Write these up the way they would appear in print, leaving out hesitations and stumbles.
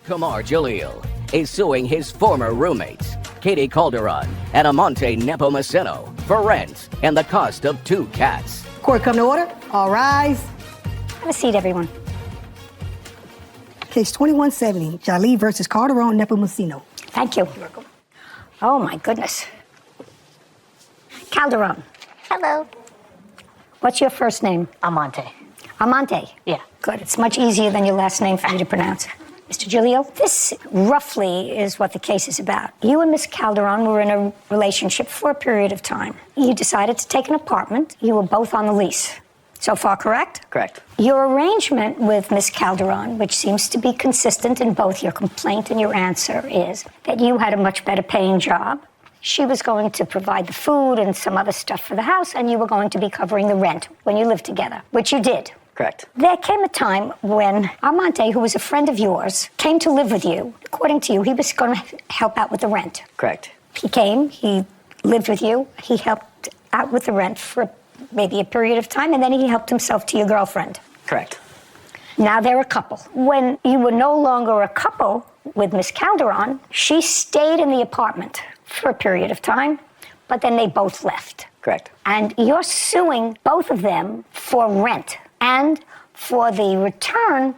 Kamar Jalil is suing his former roommates, Katie Calderon and Amante Nepomuceno, for rent and the cost of 2 cats. Court come to order. All rise. Have a seat, everyone. Case 2170, Jalil versus Calderon Nepomuceno. Thank you. Oh, my goodness. Calderon. Hello. What's your first name? Amante. Amante? Yeah. Good. It's much easier than your last name for me to pronounce. Mr. Jalil, this roughly is what the case is about. You and Miss Calderon were in a relationship for a period of time. You decided to take an apartment. You were both on the lease. So far, correct? Correct. Your arrangement with Miss Calderon, which seems to be consistent in both your complaint and your answer, is that you had a much better paying job. She was going to provide the food and some other stuff for the house, and you were going to be covering the rent when you lived together, which you did. Correct. There came a time when Amante, who was a friend of yours, came to live with you. According to you, he was going to help out with the rent. Correct. He came, he lived with you, he helped out with the rent for maybe a period of time, and then he helped himself to your girlfriend. Correct. Now they're a couple. When you were no longer a couple with Miss Calderon, she stayed in the apartment for a period of time, but then they both left. Correct. And you're suing both of them for rent and for the return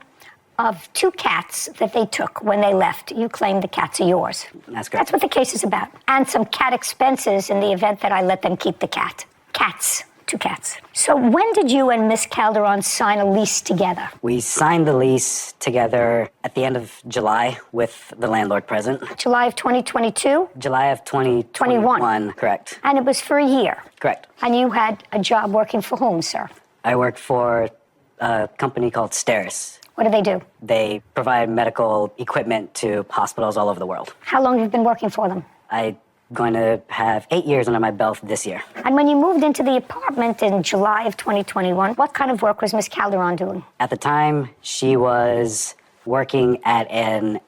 of 2 cats that they took when they left. You claim the cats are yours. That's correct. That's what the case is about. And some cat expenses in the event that I let them keep the cat. Cats. 2 cats. So when did you and Miss Calderon sign a lease together? We signed the lease together at the end of July with the landlord present. July of 2022? July of 2021. Correct. And it was for a year? Correct. And you had a job working for whom, sir? I worked for a company called Steris. What do they do? They provide medical equipment to hospitals all over the world. How long have you been working for them? I'm going to have 8 years under my belt this year. And when you moved into the apartment in July of 2021, what kind of work was Miss Calderon doing? At the time, she was working at an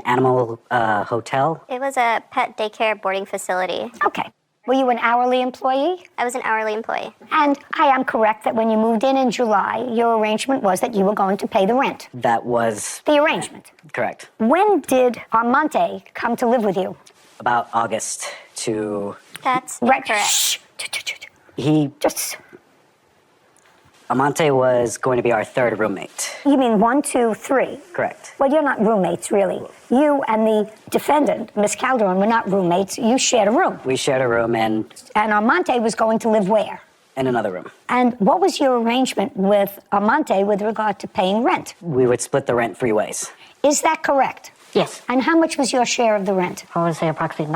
animal hotel. It was a pet daycare boarding facility. Okay. Were you an hourly employee? I was an hourly employee. And I am correct that when you moved in July, your arrangement was that you were going to pay the rent. That was... The arrangement. Correct. When did Armante come to live with you? About August to... That's Right. correct. Shh. He... Just... Amante was going to be our 3rd roommate. You mean 1, 2, 3? Correct. Well, you're not roommates, really. You and the defendant, Miss Calderon, were not roommates. You shared a room. We shared a room and Armante was going to live where? in another room. And what was your arrangement with Amante with regard to paying rent? We would split the rent 3 ways. Is that correct? Yes. And how much was your share of the rent? I would say approximately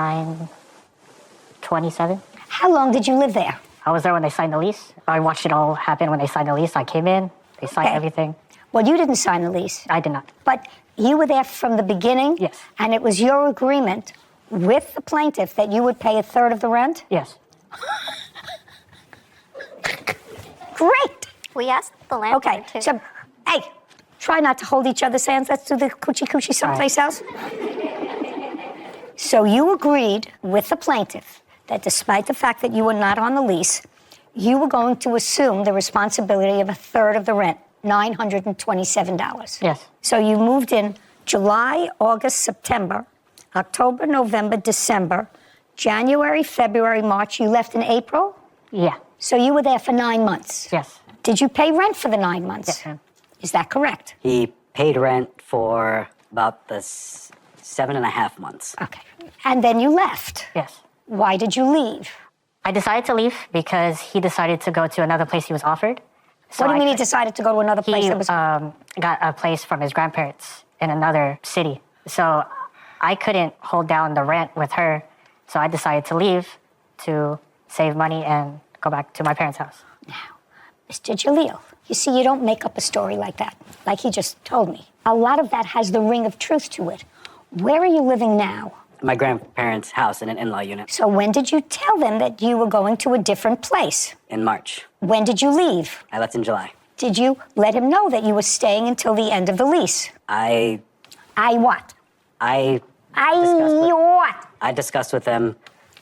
$927. How long did you live there? I was there when they signed the lease. I watched it all happen when they signed the lease. I came in, they signed Okay. everything. Well, you didn't sign the lease. I did not. But you were there from the beginning? Yes. And it was your agreement with the plaintiff that you would pay a third of the rent? Yes. Great. We asked the landlord Okay, to... so, hey, try not to hold each other's hands. Let's do the coochie-coochie someplace else. So you agreed with the plaintiff that despite the fact that you were not on the lease, you were going to assume the responsibility of a third of the rent, $927. Yes. So you moved in July, August, September, October, November, December, January, February, March. You left in April? Yeah. So you were there for 9 months? Yes. Did you pay rent for the 9 months? Yes, ma'am. Is that correct? He paid rent for about the 7.5 months. Okay. And then you left. Yes. Why did you leave? I decided to leave because he decided to go to another place he was offered. So What do you I mean he could- decided to go to another place He that was... got a place from his grandparents in another city. So I couldn't hold down the rent with her. So I decided to leave to save money and go back to my parents' house. Now, Mr. Jalil, you see, you don't make up a story like that, like he just told me. A lot of that has the ring of truth to it. Where are you living now? My grandparents' house in an in-law unit So when did you tell them that you were going to a different place? in March. When did you leave? I left in July. Did you let him know that you were staying until the end of the lease? I What? What? I discussed with them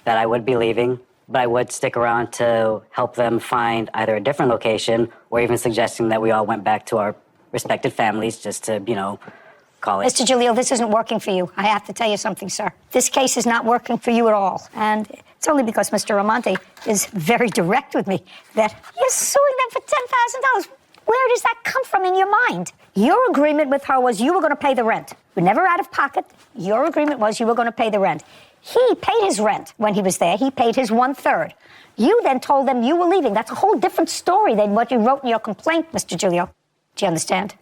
that I would be leaving, but I would stick around to help them find either a different location or even suggesting that we all went back to our respective families just to, call it. Mr. Jalil, this isn't working for you. I have to tell you something, sir. This case is not working for you at all. And it's only because Mr. Amante is very direct with me that you're suing them for $10,000. Where does that come from in your mind? Your agreement with her was you were going to pay the rent. You were never out of pocket. Your agreement was you were going to pay the rent. He paid his rent when he was there. He paid his 1/3. You then told them you were leaving. That's a whole different story than what you wrote in your complaint, Mr. Giulio. Do you understand?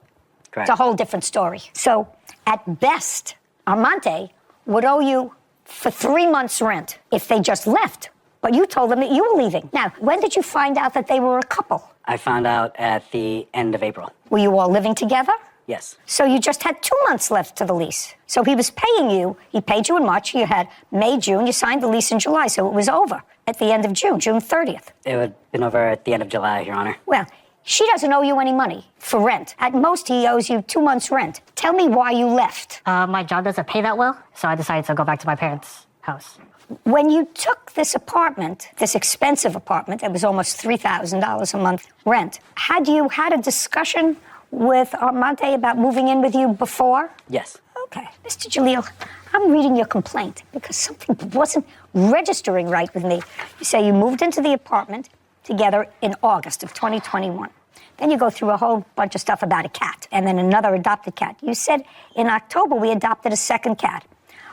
Correct. It's a whole different story. So, at best, Armante would owe you for 3 months' rent if they just left. But you told them that you were leaving. Now, when did you find out that they were a couple? I found out at the end of April. Were you all living together? Yes. So you just had 2 months left to the lease. So he was paying you. He paid you in March. You had May, June. You signed the lease in July, so it was over at the end of June, June 30th. It would have been over at the end of July, Your Honor. Well, she doesn't owe you any money for rent. At most, he owes you 2 months' rent. Tell me why you left. My job doesn't pay that well, so I decided to go back to my parents' house. When you took this apartment, this expensive apartment, it was almost $3,000 a month rent, had you had a discussion with Armante about moving in with you before? Yes. Okay. Mr. Jalil, I'm reading your complaint because something wasn't registering right with me. You say you moved into the apartment together in August of 2021. Then you go through a whole bunch of stuff about a cat and then another adopted cat. You said in October we adopted a second cat.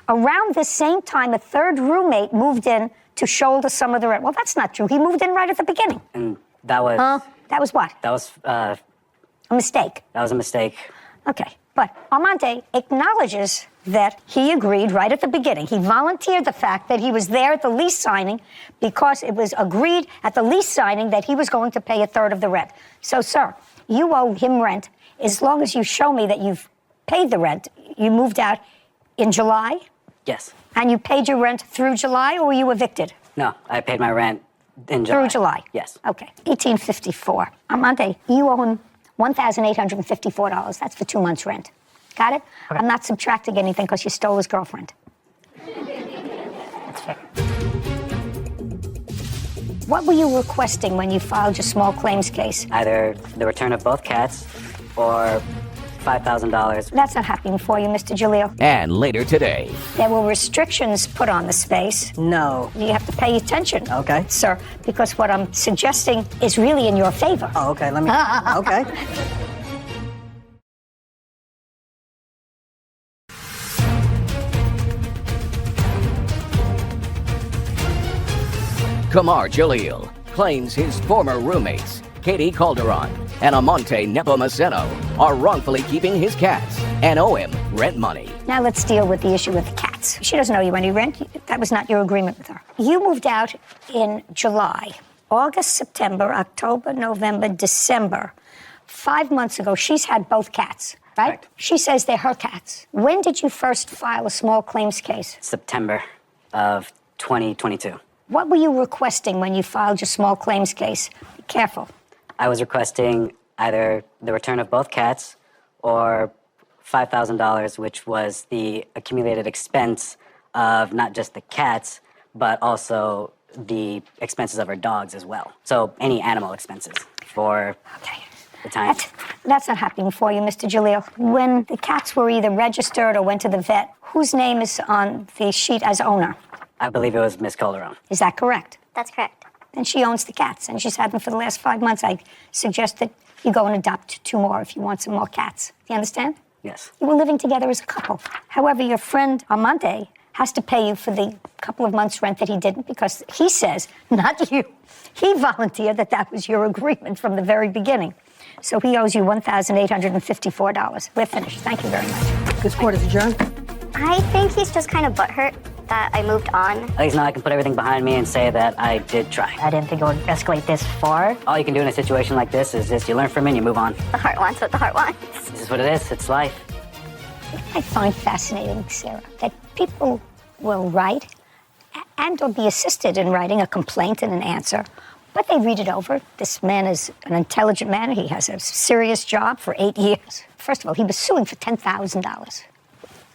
Around the same time, a third roommate moved in to shoulder some of the rent. Well, that's not true. He moved in right at the beginning. And that was... That was what? That was... A mistake. That was a mistake. Okay. But Armante acknowledges that he agreed right at the beginning. He volunteered the fact that he was there at the lease signing because it was agreed at the lease signing that he was going to pay a third of the rent. So, sir, you owe him rent as long as you show me that you've paid the rent. You moved out in July? Yes. And you paid your rent through July, or were you evicted? No, I paid my rent in July. Through July? Yes. Okay. 1854. Armante, you owe him $1,854. That's for 2 months' rent. Got it? Okay. I'm not subtracting anything because you stole his girlfriend. That's fair. What were you requesting when you filed your small claims case? Either the return of both cats or $5,000. That's not happening for you, Mr. Giulio. And later today, There were restrictions put on the space. No. You have to pay attention. Okay. Sir, because what I'm suggesting is really in your favor. Oh, okay, let me... Okay. Kamar Jalil claims his former roommates, Katie Calderon and Amante Nepomuceno, are wrongfully keeping his cats and owe him rent money. Now let's deal with the issue with the cats. She doesn't owe you any rent. That was not your agreement with her. You moved out in July. August, September, October, November, December. 5 months ago, she's had both cats, right? Correct. She says they're her cats. When did you first file a small claims case? September of 2022. What were you requesting when you filed your small claims case? Be careful. I was requesting either the return of both cats or $5,000, which was the accumulated expense of not just the cats, but also the expenses of our dogs as well. So any animal expenses for Okay. the time. That's not happening for you, Mr. Jalil. When the cats were either registered or went to the vet, whose name is on the sheet as owner? I believe it was Miss Calderon. Is that correct? That's correct. Then she owns the cats, and she's had them for the last 5 months. I suggest that you go and adopt 2 more if you want some more cats. Do you understand? Yes. You were living together as a couple. However, your friend Armante has to pay you for the couple of months' rent that he didn't because he says, not you, he volunteered that was your agreement from the very beginning. So he owes you $1,854. We're finished. Thank you very much. This court is adjourned. I think he's just kind of butthurt that I moved on. At least now I can put everything behind me and say that I did try. I didn't think it would escalate this far. All you can do in a situation like this is just you learn from it and you move on. The heart wants what the heart wants. This is what it is. It's life. I find fascinating, Sarah, that people will write and or be assisted in writing a complaint and an answer, but they read it over. This man is an intelligent man. He has a serious job for 8 years. First of all, he was suing for $10,000.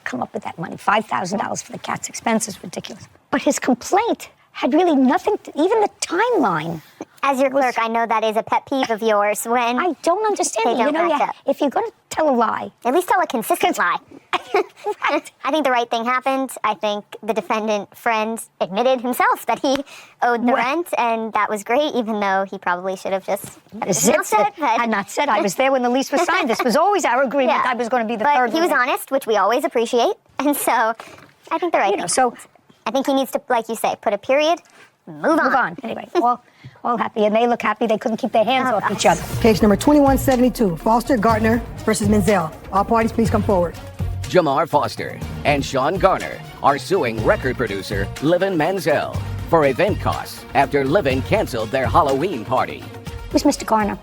Come up with that money. $5,000 for the cat's expense is ridiculous. But his complaint had really nothing to, even the timeline. As your clerk, I know that is a pet peeve of yours when I don't understand they it. don't match up. If you're going to tell a lie. At least tell a consistent lie. Right. I think the right thing happened. I think the defendant friend admitted himself that he owed the rent, and that was great, even though he probably should have just announced it. I had not said I was there when the lease was signed. This was always our agreement. I was going to be the third. But he was honest, which we always appreciate, and so I think the right thing. So I think he needs to, like you say, put a period, move on. Anyway, all happy, and they look happy. They couldn't keep their hands off each other. Case number 2172, Foster Gardner versus Menzel. All parties, please come forward. Jamar Foster and Sean Garner are suing record producer Livin Menzel for event costs after Livin canceled their Halloween party. Who's Mr. Garner?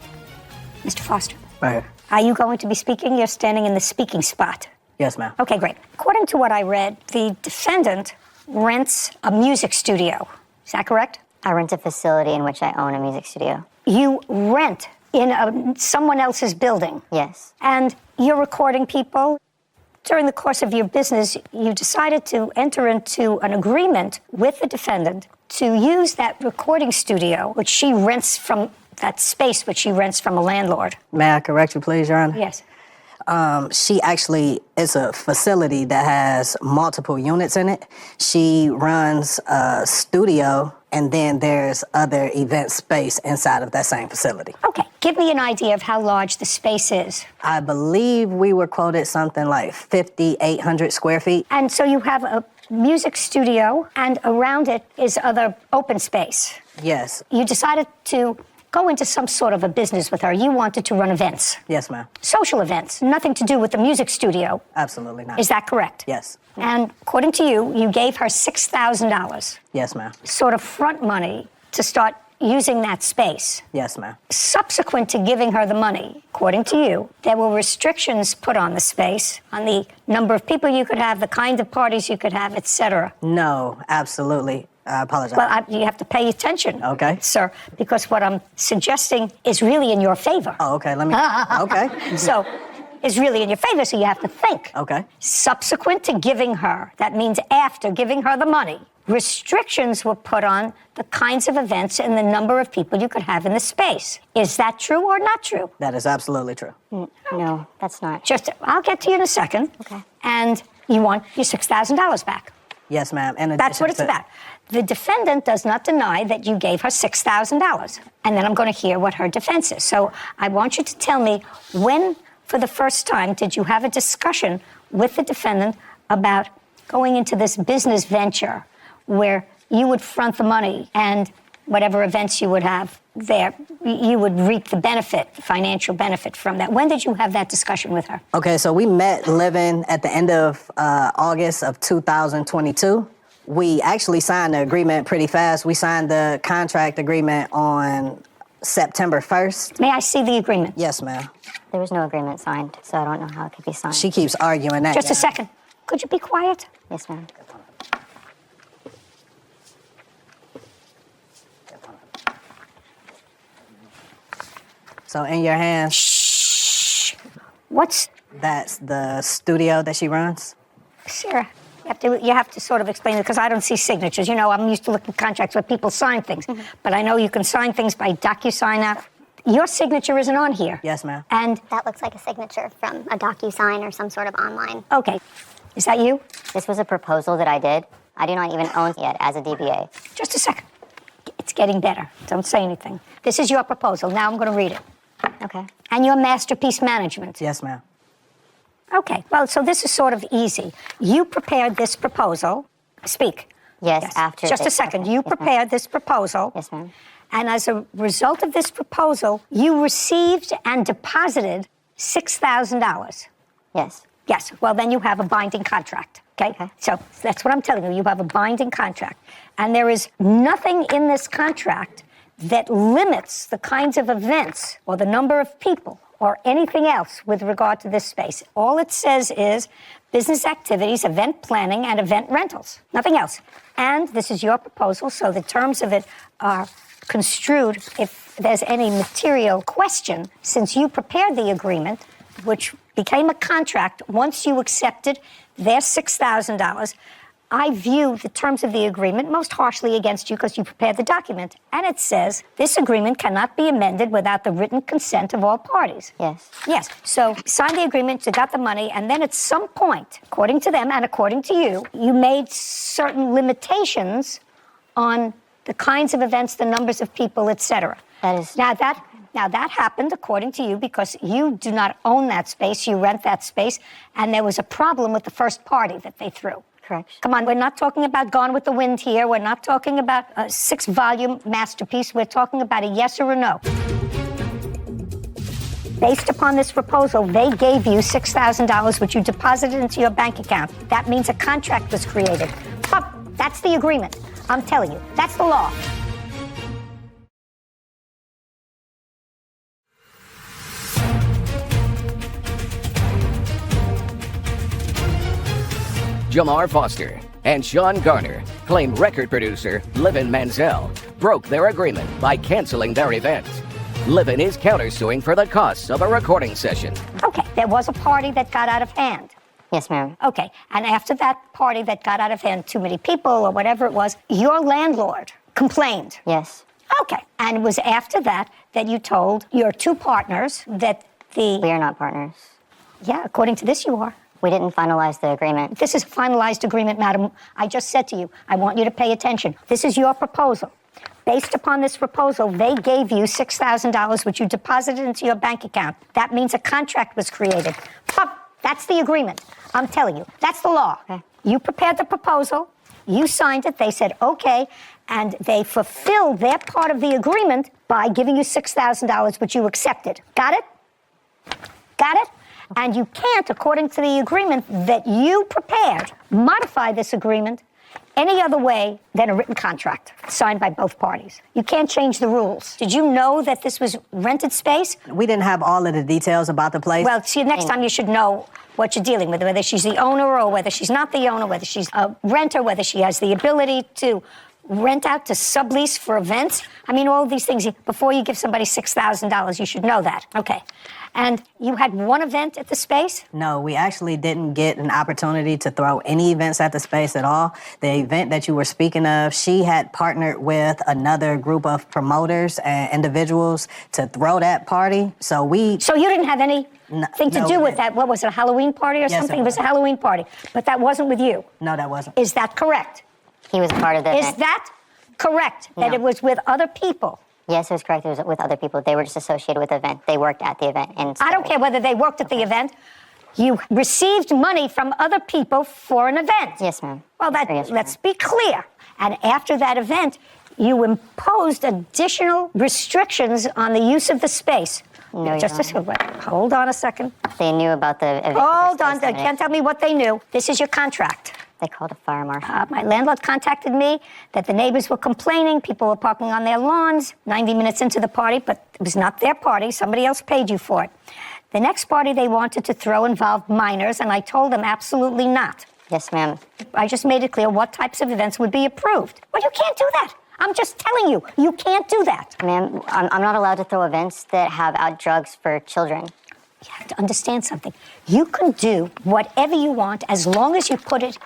Mr. Foster? Right here. Are you going to be speaking? You're standing in the speaking spot. Yes, ma'am. Okay, great. According to what I read, the defendant rents a music studio. Is that correct? I rent a facility in which I own a music studio. You rent in someone else's building. Yes. And you're recording people. During the course of your business, you decided to enter into an agreement with the defendant to use that recording studio, which she rents from that space, which she rents from a landlord. May I correct you, please, Your Honor? Yes. She actually is a facility that has multiple units in it. She runs a studio, and then there's other event space inside of that same facility. Okay, give me an idea of how large the space is. I believe we were quoted something like 5,800 square feet. And so you have a music studio, and around it is other open space. Yes. You decided to go into some sort of a business with her. You wanted to run events. Yes, ma'am. Social events, nothing to do with the music studio. Absolutely not. Is that correct? Yes. And according to you, you gave her $6,000, Yes, ma'am. sort of front money, to start using that space. Yes, ma'am. Subsequent to giving her the money, according to you, there were restrictions put on the space, on the number of people you could have, the kind of parties you could have, etc. No, absolutely. I apologize. Well, you have to pay attention, Okay. sir, because what I'm suggesting is really in your favor. Oh, okay. Let me. Okay. So, is really in your favor, so you have to think. Okay. Subsequent to giving her, that means after giving her the money, restrictions were put on the kinds of events and the number of people you could have in the space. Is that true or not true? That is absolutely true. No, that's not. I'll get to you in a second. Okay. And you want your $6,000 back. Yes, ma'am. In That's what addition it's to- about. The defendant does not deny that you gave her $6,000. And then I'm going to hear what her defense is. So I want you to tell me, when, for the first time, did you have a discussion with the defendant about going into this business venture where you would front the money and whatever events you would have there, you would reap the benefit, financial benefit from that? When did you have that discussion with her? Okay, so we met Livin at the end of August of 2022. We actually signed the agreement pretty fast. We signed the contract agreement on September 1st. May I see the agreement? Yes, ma'am. There was no agreement signed, so I don't know how it could be signed. She keeps arguing that. Just a yeah. second. Could you be quiet? Yes, ma'am. So in your hands, Shh. What's that's the studio that she runs? Sarah? You have to sort of explain it because I don't see signatures. You know, I'm used to looking at contracts where people sign things, but I know you can sign things by DocuSign now. Your signature isn't on here. Yes, ma'am. And That looks like a signature from a DocuSign or some sort of online. okay, is that you? This was a proposal that I did. I do not even own it yet as a DBA. Just a second. It's getting better. Don't say anything. This is your proposal. Now I'm going to read it. Okay. And your masterpiece management. Yes, ma'am. Okay. Well, so this is sort of easy. You prepared this proposal. Speak. Yes, after. Just a this- second. okay. You Yes, ma'am. prepared this proposal. Yes, ma'am. And as a result of this proposal, you received and deposited $6,000. Yes. Yes. Well, then you have a binding contract. Okay? Okay. So that's what I'm telling you. You have a binding contract. And there is nothing in this contract that limits the kinds of events or the number of people or anything else with regard to this space. All it says is business activities, event planning, and event rentals. Nothing else. And this is your proposal, so the terms of it are construed if there's any material question, since you prepared the agreement, which became a contract once you accepted their $6,000. I view the terms of the agreement most harshly against you because you prepared the document. And it says, this agreement cannot be amended without the written consent of all parties. Yes. Yes. So sign the agreement, you got the money, and then at some point, according to them and according to you, you made certain limitations on the kinds of events, the numbers of people, etc. That is... Now that happened according to you because you do not own that space, you rent that space, and there was a problem with the first party that they threw. Correct. Come on, we're not talking about Gone with the Wind here. We're not talking about a 6-volume masterpiece. We're talking about a yes or a no. Based upon this proposal, they gave you $6,000, which you deposited into your bank account. That means a contract was created. That's the agreement. I'm telling you, that's the law. Jamar Foster and Sean Garner claim record producer Livin Manziel broke their agreement by canceling their event. Livin is countersuing for the costs of a recording session. Okay, there was a party that got out of hand. Yes, ma'am. Okay, and after that party that got out of hand, too many people or whatever it was, your landlord complained. Yes. Okay, and it was after that that you told your 2 partners that We are not partners. Yeah, according to this you are. We didn't finalize the agreement. This is a finalized agreement, madam. I just said to you, I want you to pay attention. This is your proposal. Based upon this proposal, they gave you $6,000, which you deposited into your bank account. That means a contract was created. That's the agreement. I'm telling you, that's the law. Okay. You prepared the proposal, you signed it, they said okay, and they fulfilled their part of the agreement by giving you $6,000, which you accepted. Got it? Got it? And you can't, according to the agreement that you prepared, modify this agreement any other way than a written contract signed by both parties. You can't change the rules. Did you know that this was rented space? We didn't have all of the details about the place. Well, see, next time you should know what you're dealing with, whether she's the owner or whether she's not the owner, whether she's a renter, whether she has the ability to rent out to sublease for events. I mean, all of these things. Before you give somebody $6,000, you should know that. Okay. And you had one event at the space? No, we actually didn't get an opportunity to throw any events at the space at all. The event that you were speaking of, she had partnered with another group of promoters and individuals to throw that party. So you didn't have anything to do with that? What was it, a Halloween party or something? It was a Halloween party. But that wasn't with you? No, that wasn't. Is that correct? He was a part of the event. Is that correct, that it was with other people? Yes, it was correct. It was with other people. They were just associated with the event. They worked at the event. And I don't care whether they worked at the event. You received money from other people for an event. Yes, ma'am. Well, let's be clear. And after that event, you imposed additional restrictions on the use of the space. No, hold on a second. They knew about the event. Hold on. They can't tell me what they knew. This is your contract. They called a fire marshal. My landlord contacted me that the neighbors were complaining. People were parking on their lawns 90 minutes into the party, but it was not their party. Somebody else paid you for it. The next party they wanted to throw involved minors, and I told them absolutely not. Yes, ma'am. I just made it clear what types of events would be approved. Well, you can't do that. I'm just telling you, you can't do that. Ma'am, I'm not allowed to throw events that have out drugs for children. You have to understand something. You can do whatever you want as long as you put it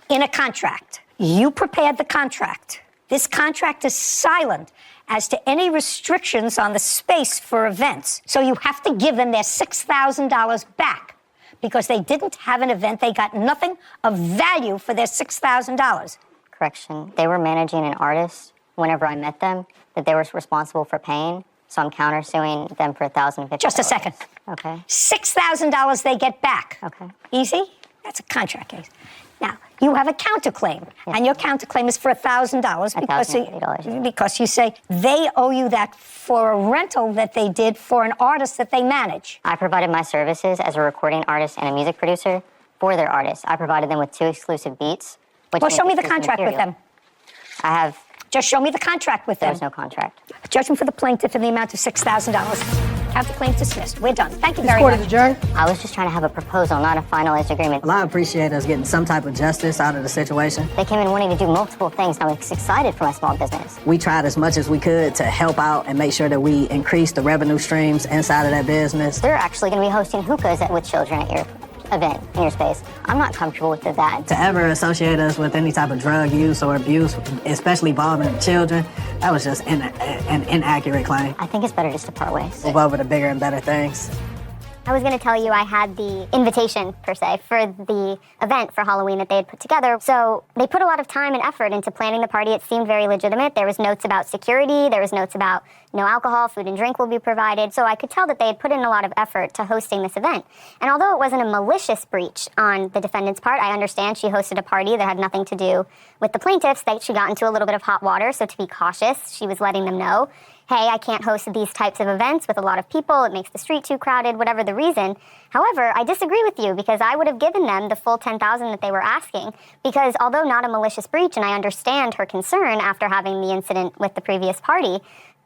in a contract. You prepared the contract. This contract is silent as to any restrictions on the space for events. So you have to give them their $6,000 back because they didn't have an event. They got nothing of value for their $6,000. Correction. They were managing an artist whenever I met them that they were responsible for paying. So I'm countersuing them for $1,050. Just a second. Okay. $6,000 they get back. Okay. Easy? That's a contract case. Now, you have a counterclaim, and your counterclaim is for $1,000 because you say they owe you that for a rental that they did for an artist that they manage. I provided my services as a recording artist and a music producer for their artists. I provided them with 2 exclusive beats. Well, show me the contract with them. I have. Just show me the contract with them. There's no contract. Judgment for the plaintiff in the amount of $6,000. Counterclaim dismissed. We're done. Thank you very much. Court is adjourned. I was just trying to have a proposal, not a finalized agreement. Well, I appreciate us getting some type of justice out of the situation. They came in wanting to do multiple things, and I was excited for my small business. We tried as much as we could to help out and make sure that we increase the revenue streams inside of that business. They're actually going to be hosting hookahs with children at your event in your space. I'm not comfortable with that. To ever associate us with any type of drug use or abuse, especially involving children, that was just an inaccurate claim. I think it's better just to part ways. Move over to bigger and better things. I was going to tell you I had the invitation, per se, for the event for Halloween that they had put together. So they put a lot of time and effort into planning the party. It seemed very legitimate. There was notes about security. There was notes about no alcohol, food and drink will be provided. So I could tell that they had put in a lot of effort to hosting this event. And although it wasn't a malicious breach on the defendant's part, I understand she hosted a party that had nothing to do with the plaintiffs, that she got into a little bit of hot water. So to be cautious, she was letting them know, hey, I can't host these types of events with a lot of people. It makes the street too crowded, whatever the reason. However, I disagree with you because I would have given them the full $10,000 that they were asking because although not a malicious breach, and I understand her concern after having the incident with the previous party,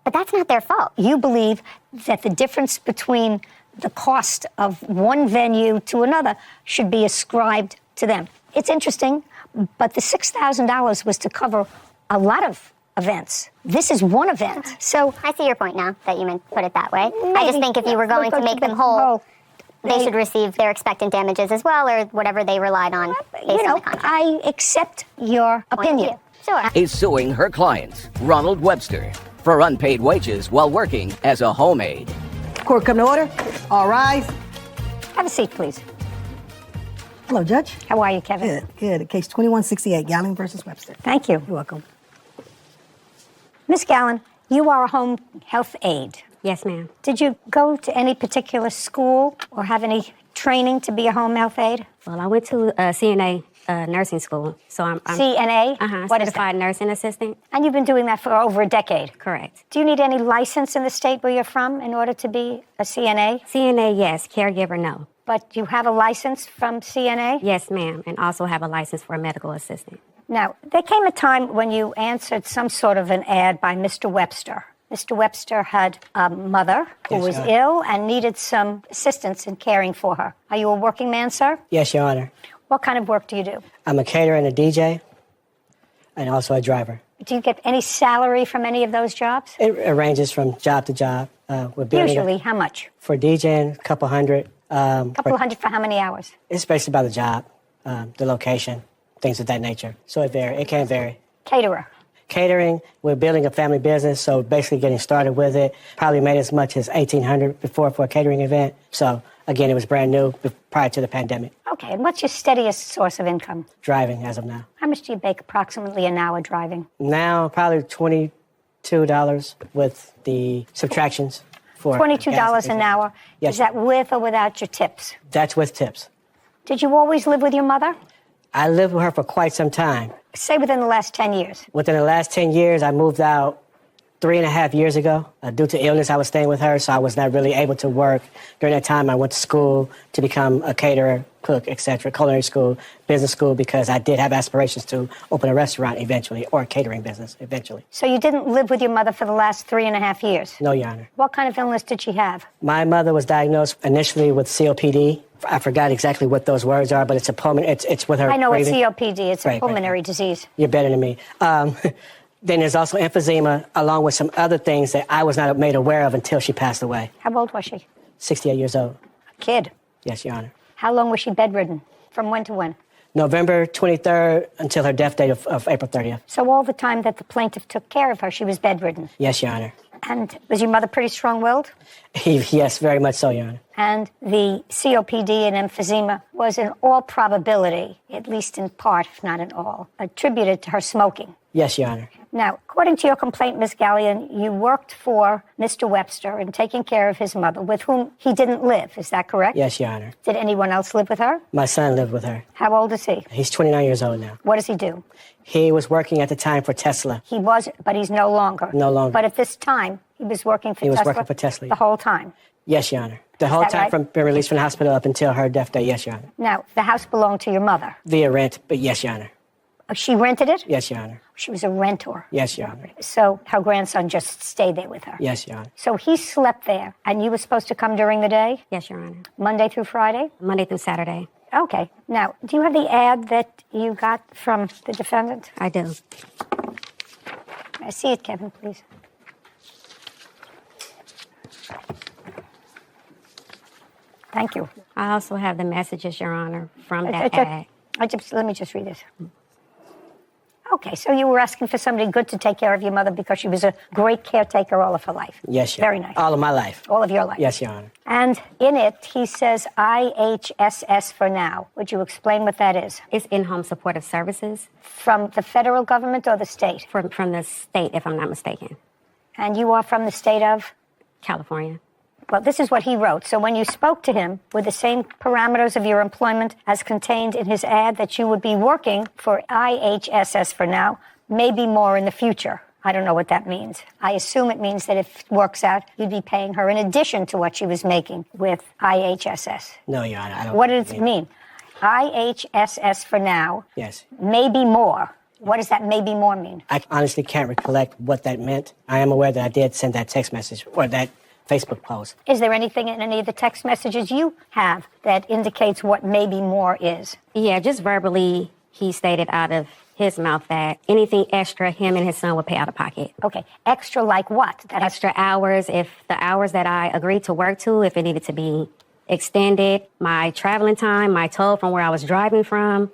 but that's not their fault. You believe that the difference between the cost of one venue to another should be ascribed to them. It's interesting, but the $6,000 was to cover a lot of events. This is one event. So I see your point now that you meant put it that way. I just think if you were going to make them whole, they should receive their expectant damages as well, or whatever they relied on based on the contract. I accept your opinion. Sure. Is suing her client, Ronald Webster, for unpaid wages while working as a home aide. Court come to order. All rise. Have a seat, please. Hello, Judge. How are you, Kevin? Good. Case 2168, Gallen versus Webster. Thank you. You're welcome. Miss Gallen, you are a home health aide. Yes, ma'am. Did you go to any particular school or have any training to be a home health aide? Well, I went to CNA nursing school, so I'm CNA? What is certified nursing assistant. And you've been doing that for over a decade? Correct. Do you need any license in the state where you're from in order to be a CNA? CNA, yes. Caregiver, no. But you have a license from CNA? Yes, ma'am, and also have a license for a medical assistant. Now, there came a time when you answered some sort of an ad by Mr. Webster. Mr. Webster had a mother who was ill and needed some assistance in caring for her. Are you a working man, sir? Yes, Your Honor. What kind of work do you do? I'm a caterer and a DJ, and also a driver. Do you get any salary from any of those jobs? It ranges from job to job. Usually, how much? For DJing, a couple hundred. Couple of hundred for how many hours? It's basically by the job, the location, things of that nature. So it can vary. Caterer. Catering, we're building a family business, so basically getting started with it. Probably made as much as $1,800 before for a catering event. So again, it was brand new prior to the pandemic. Okay, and what's your steadiest source of income? Driving as of now. How much do you make approximately an hour driving? Now, probably $22 with the subtractions. For $22 an hour? Yes. Is that with or without your tips? That's with tips. Did you always live with your mother? I lived with her for quite some time. Say within the last 10 years. Within the last 10 years, I moved out 3.5 years ago. Due to illness, I was staying with her, so I was not really able to work. During that time, I went to school to become a caterer, cook, etc., culinary school, business school, because I did have aspirations to open a restaurant eventually, or a catering business eventually. So you didn't live with your mother for the last 3.5 years? No, Your Honor. What kind of illness did she have? My mother was diagnosed initially with COPD. I forgot exactly what those words are, but it's a pulmonary. It's with her. I know breathing. it's COPD. It's a pulmonary disease. You're better than me. Then there's also emphysema, along with some other things that I was not made aware of until she passed away. How old was she? 68 years old. A kid. Yes, Your Honor. How long was she bedridden? From when to when? November 23rd until her death date of April 30th. So all the time that the plaintiff took care of her, she was bedridden? Yes, Your Honor. And was your mother pretty strong-willed? Yes, very much so, Your Honor. And the COPD and emphysema was in all probability, at least in part, if not in all, attributed to her smoking. Yes, Your Honor. Now, according to your complaint, Ms. Gallion, you worked for Mr. Webster in taking care of his mother, with whom he didn't live. Is that correct? Yes, Your Honor. Did anyone else live with her? My son lived with her. How old is he? He's 29 years old now. What does he do? He was working at the time for Tesla. He was, but he's no longer. No longer. But at this time, he was working for Tesla? He was working for Tesla. The whole time? Yes, Your Honor. The whole time right? from being released from the hospital up until her death day, yes, Your Honor. Now, the house belonged to your mother? Via rent, but yes, Your Honor. She rented it? Yes, Your Honor. She was a rentor? Yes, Your Honor. So her grandson just stayed there with her? Yes, Your Honor. So he slept there, and you were supposed to come during the day? Yes, Your Honor. Monday through Friday? Monday through Saturday. Okay. Now, do you have the ad that you got from the defendant? I do. I see it, Kevin, please. Thank you. I also have the messages, Your Honor, from that ad. Let me just read this. Okay, so you were asking for somebody good to take care of your mother because she was a great caretaker all of her life. Yes, Your Honor. Very nice. All of my life. All of your life. Yes, Your Honor. And in it, he says IHSS for now. Would you explain what that is? It's in-home supportive services. From the federal government or the state? From the state, if I'm not mistaken. And you are from the state of? California. Well, this is what he wrote. So when you spoke to him, were the same parameters of your employment as contained in his ad that you would be working for IHSS for now, maybe more in the future? I don't know what that means. I assume it means that if it works out, you'd be paying her in addition to what she was making with IHSS. No, Your Honor, I don't. What does it mean? IHSS for now. Yes. Maybe more. What does that maybe more mean? I honestly can't recollect what that meant. I am aware that I did send that text message or that Facebook post. Is there anything in any of the text messages you have that indicates what maybe more is? Yeah, just verbally, he stated out of his mouth that anything extra, him and his son would pay out of pocket. Okay, extra like what? That Extra hours, if the hours that I agreed to work to, if it needed to be extended, my traveling time, my toll from where I was driving from,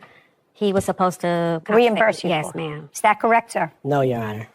he was supposed to reimburse you. Yes, for. ma'am. Is that correct, sir? No, Your Honor.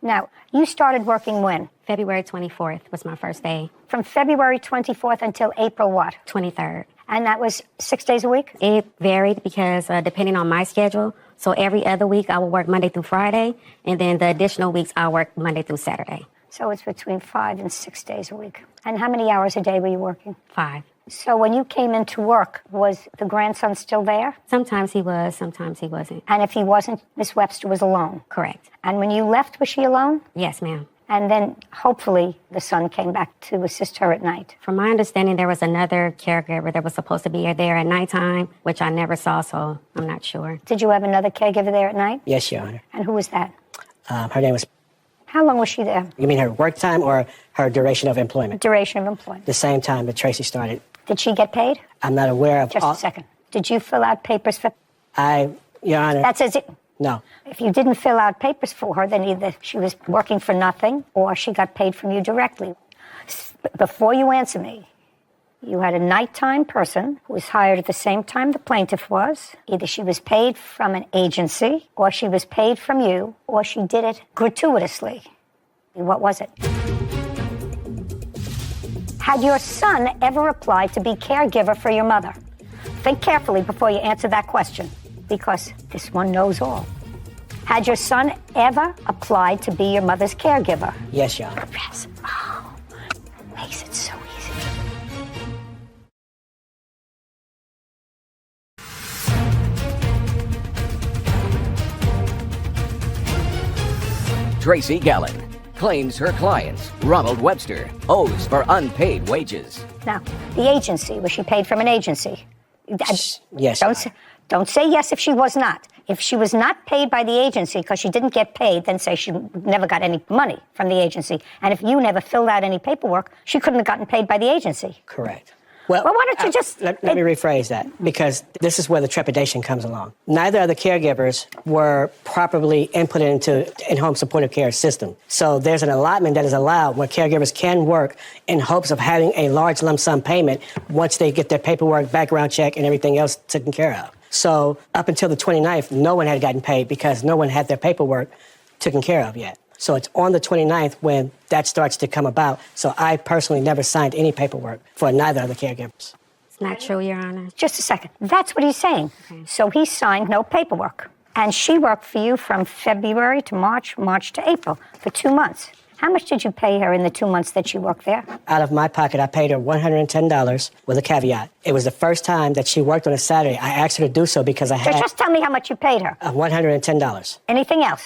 Now, you started working when? February 24th was my first day. From February 24th until April what? 23rd. And that was 6 days a week? It varied because depending on my schedule, so every other week I would work Monday through Friday, and then the additional weeks I work Monday through Saturday. So it's between 5 and 6 days a week. And how many hours a day were you working? 5. So when you came into work, was the grandson still there? Sometimes he was, sometimes he wasn't. And if he wasn't, Miss Webster was alone? Correct. And when you left, was she alone? Yes, ma'am. And then hopefully the son came back to assist her at night. From my understanding, there was another caregiver that was supposed to be there at nighttime, which I never saw, so I'm not sure. Did you have another caregiver there at night? Yes, Your Honor. And who was that? Her name was... How long was she there? You mean her work time or her duration of employment? Duration of employment. The same time that Tracy started. Did she get paid? I'm not aware of... Just a second. Did you fill out papers for... Your Honor... That says it... No. If you didn't fill out papers for her, then either she was working for nothing or she got paid from you directly. Before you answer me, you had a nighttime person who was hired at the same time the plaintiff was. Either she was paid from an agency, or she was paid from you, or she did it gratuitously. What was it? Had your son ever applied to be caregiver for your mother? Think carefully before you answer that question, because this one knows all. Had your son ever applied to be your mother's caregiver? Yes, Your Honor. Yes. Oh, makes it so easy. Tracy Gallen claims her clients, Ronald Webster, owes for unpaid wages. Now, the agency, was she paid from an agency? Yes. Don't say yes if she was not. If she was not paid by the agency because she didn't get paid, then say she never got any money from the agency. And if you never filled out any paperwork, she couldn't have gotten paid by the agency. Correct. Well, why don't you just... Let me rephrase that, because this is where the trepidation comes along. Neither of the caregivers were properly inputted into in-home supportive care system. So there's an allotment that is allowed where caregivers can work in hopes of having a large lump sum payment once they get their paperwork, background check, and everything else taken care of. So up until the 29th, no one had gotten paid because no one had their paperwork taken care of yet. So it's on the 29th when that starts to come about. So I personally never signed any paperwork for neither of the caregivers. It's not true, Your Honor. Just a second. That's what he's saying. Okay. So he signed no paperwork. And she worked for you from February to March, March to April, for 2 months. How much did you pay her in the 2 months that she worked there? Out of my pocket, I paid her $110 with a caveat. It was the first time that she worked on a Saturday. I asked her to do so because I had... Just tell me how much you paid her. $110. Anything else?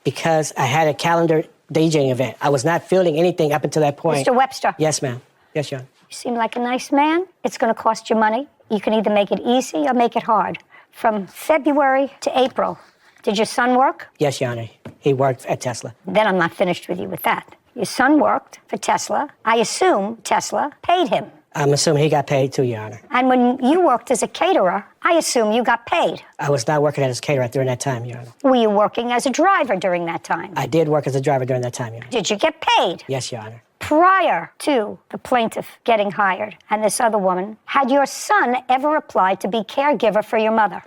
Because I had a calendar DJing event. I was not feeling anything up until that point. Mr. Webster. Yes, ma'am. Yes, Your Honor. You seem like a nice man. It's going to cost you money. You can either make it easy or make it hard. From February to April, did your son work? Yes, Your Honor. He worked at Tesla. Then I'm not finished with you with that. Your son worked for Tesla. I assume Tesla paid him. I'm assuming he got paid too, Your Honor. And when you worked as a caterer, I assume you got paid. I was not working as a caterer during that time, Your Honor. Were you working as a driver during that time? I did work as a driver during that time, Your Honor. Did you get paid? Yes, Your Honor. prior to the plaintiff getting hired and this other woman, had your son ever applied to be caregiver for your mother?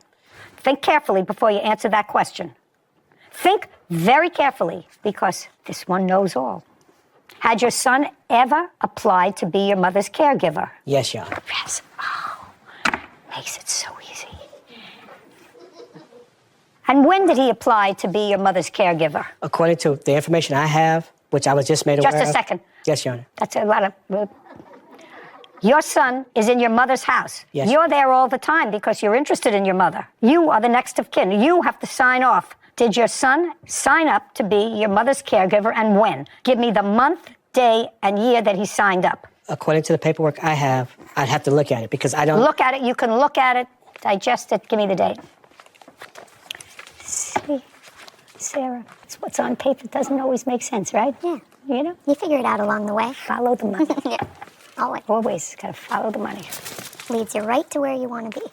Think carefully before you answer that question. Think very carefully, because this one knows all. Had your son ever applied to be your mother's caregiver? Yes, Your Honor. Yes. Oh, makes it so easy. And when did he apply to be your mother's caregiver? According to the information I have, which I was just made aware of. Just a second. Yes, Your Honor. That's a lot of... Your son is in your mother's house. Yes. You're there all the time because you're interested in your mother. You are the next of kin. You have to sign off. Did your son sign up to be your mother's caregiver, and when? Give me the month, day, and year that he signed up. According to the paperwork I have, I'd have to look at it because I don't... Look at it. You can look at it, digest it. Give me the date. See, Sarah, it's what's on paper doesn't always make sense, right? Yeah. You know? You figure it out along the way. Follow the money. Yeah. Always. Always got to follow the money. Leads you right to where you want to be.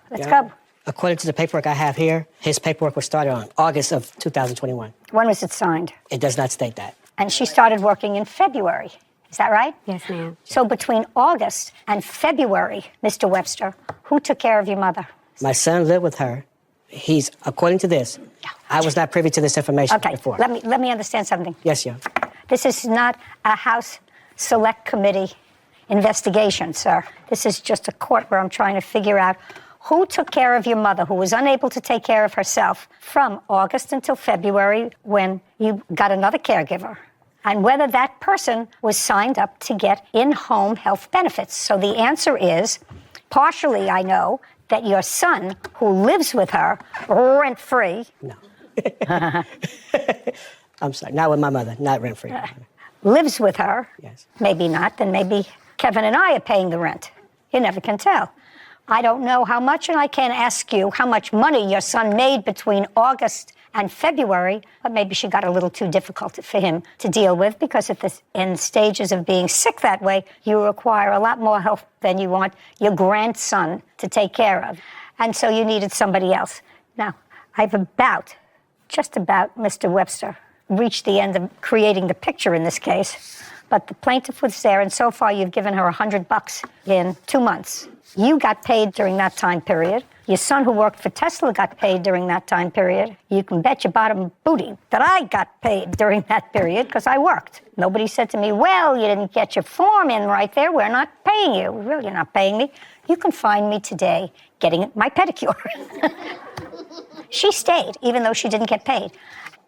Let's go. According to the paperwork I have here, his paperwork was started on August of 2021. When was it signed? It does not state that. And she started working in February. Is that right? Yes, ma'am. So between August and February, Mr. Webster, who took care of your mother? My son lived with her. He's, according to this, I was not privy to this information Okay, before. let me understand something. Yes, Your Honor. This is not a House Select Committee investigation, sir. This is just a court where I'm trying to figure out who took care of your mother, who was unable to take care of herself from August until February when you got another caregiver, and whether that person was signed up to get in-home health benefits. So the answer is, partially I know that your son, who lives with her rent-free... No. I'm sorry, not with my mother, not rent-free. Lives with her. Yes. Maybe not, then maybe Kevin and I are paying the rent. You never can tell. I don't know how much, and I can't ask you how much money your son made between August and February, but maybe she got a little too difficult for him to deal with, because if this, in stages of being sick that way, you require a lot more help than you want your grandson to take care of. And so you needed somebody else. Now, I've just about, Mr. Webster, reached the end of creating the picture in this case, but the plaintiff was there, and so far you've given her $100 in 2 months. You got paid during that time period. Your son, who worked for Tesla, got paid during that time period. You can bet your bottom booty that I got paid during that period because I worked. Nobody said to me, well, you didn't get your form in right there. We're not paying you. Well, you're not paying me. You can find me today getting my pedicure. She stayed, even though she didn't get paid.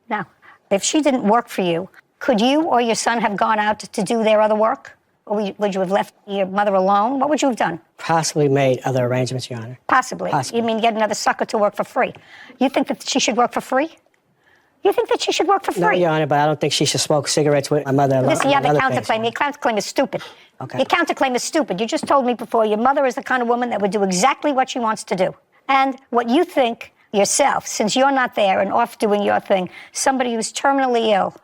Now, if she didn't work for you, could you or your son have gone out to do their other work? Or would you have left your mother alone? What would you have done? Possibly made other arrangements, Your Honor. Possibly. You mean get another sucker to work for free? You think that she should work for free? You think that she should work for free? No, Your Honor, but I don't think she should smoke cigarettes with my mother. Listen, you have a counterclaim. Your counterclaim is stupid. Okay. Your counterclaim is stupid. You just told me before your mother is the kind of woman that would do exactly what she wants to do. And what you think yourself, since you're not there and off doing your thing, somebody who's terminally ill,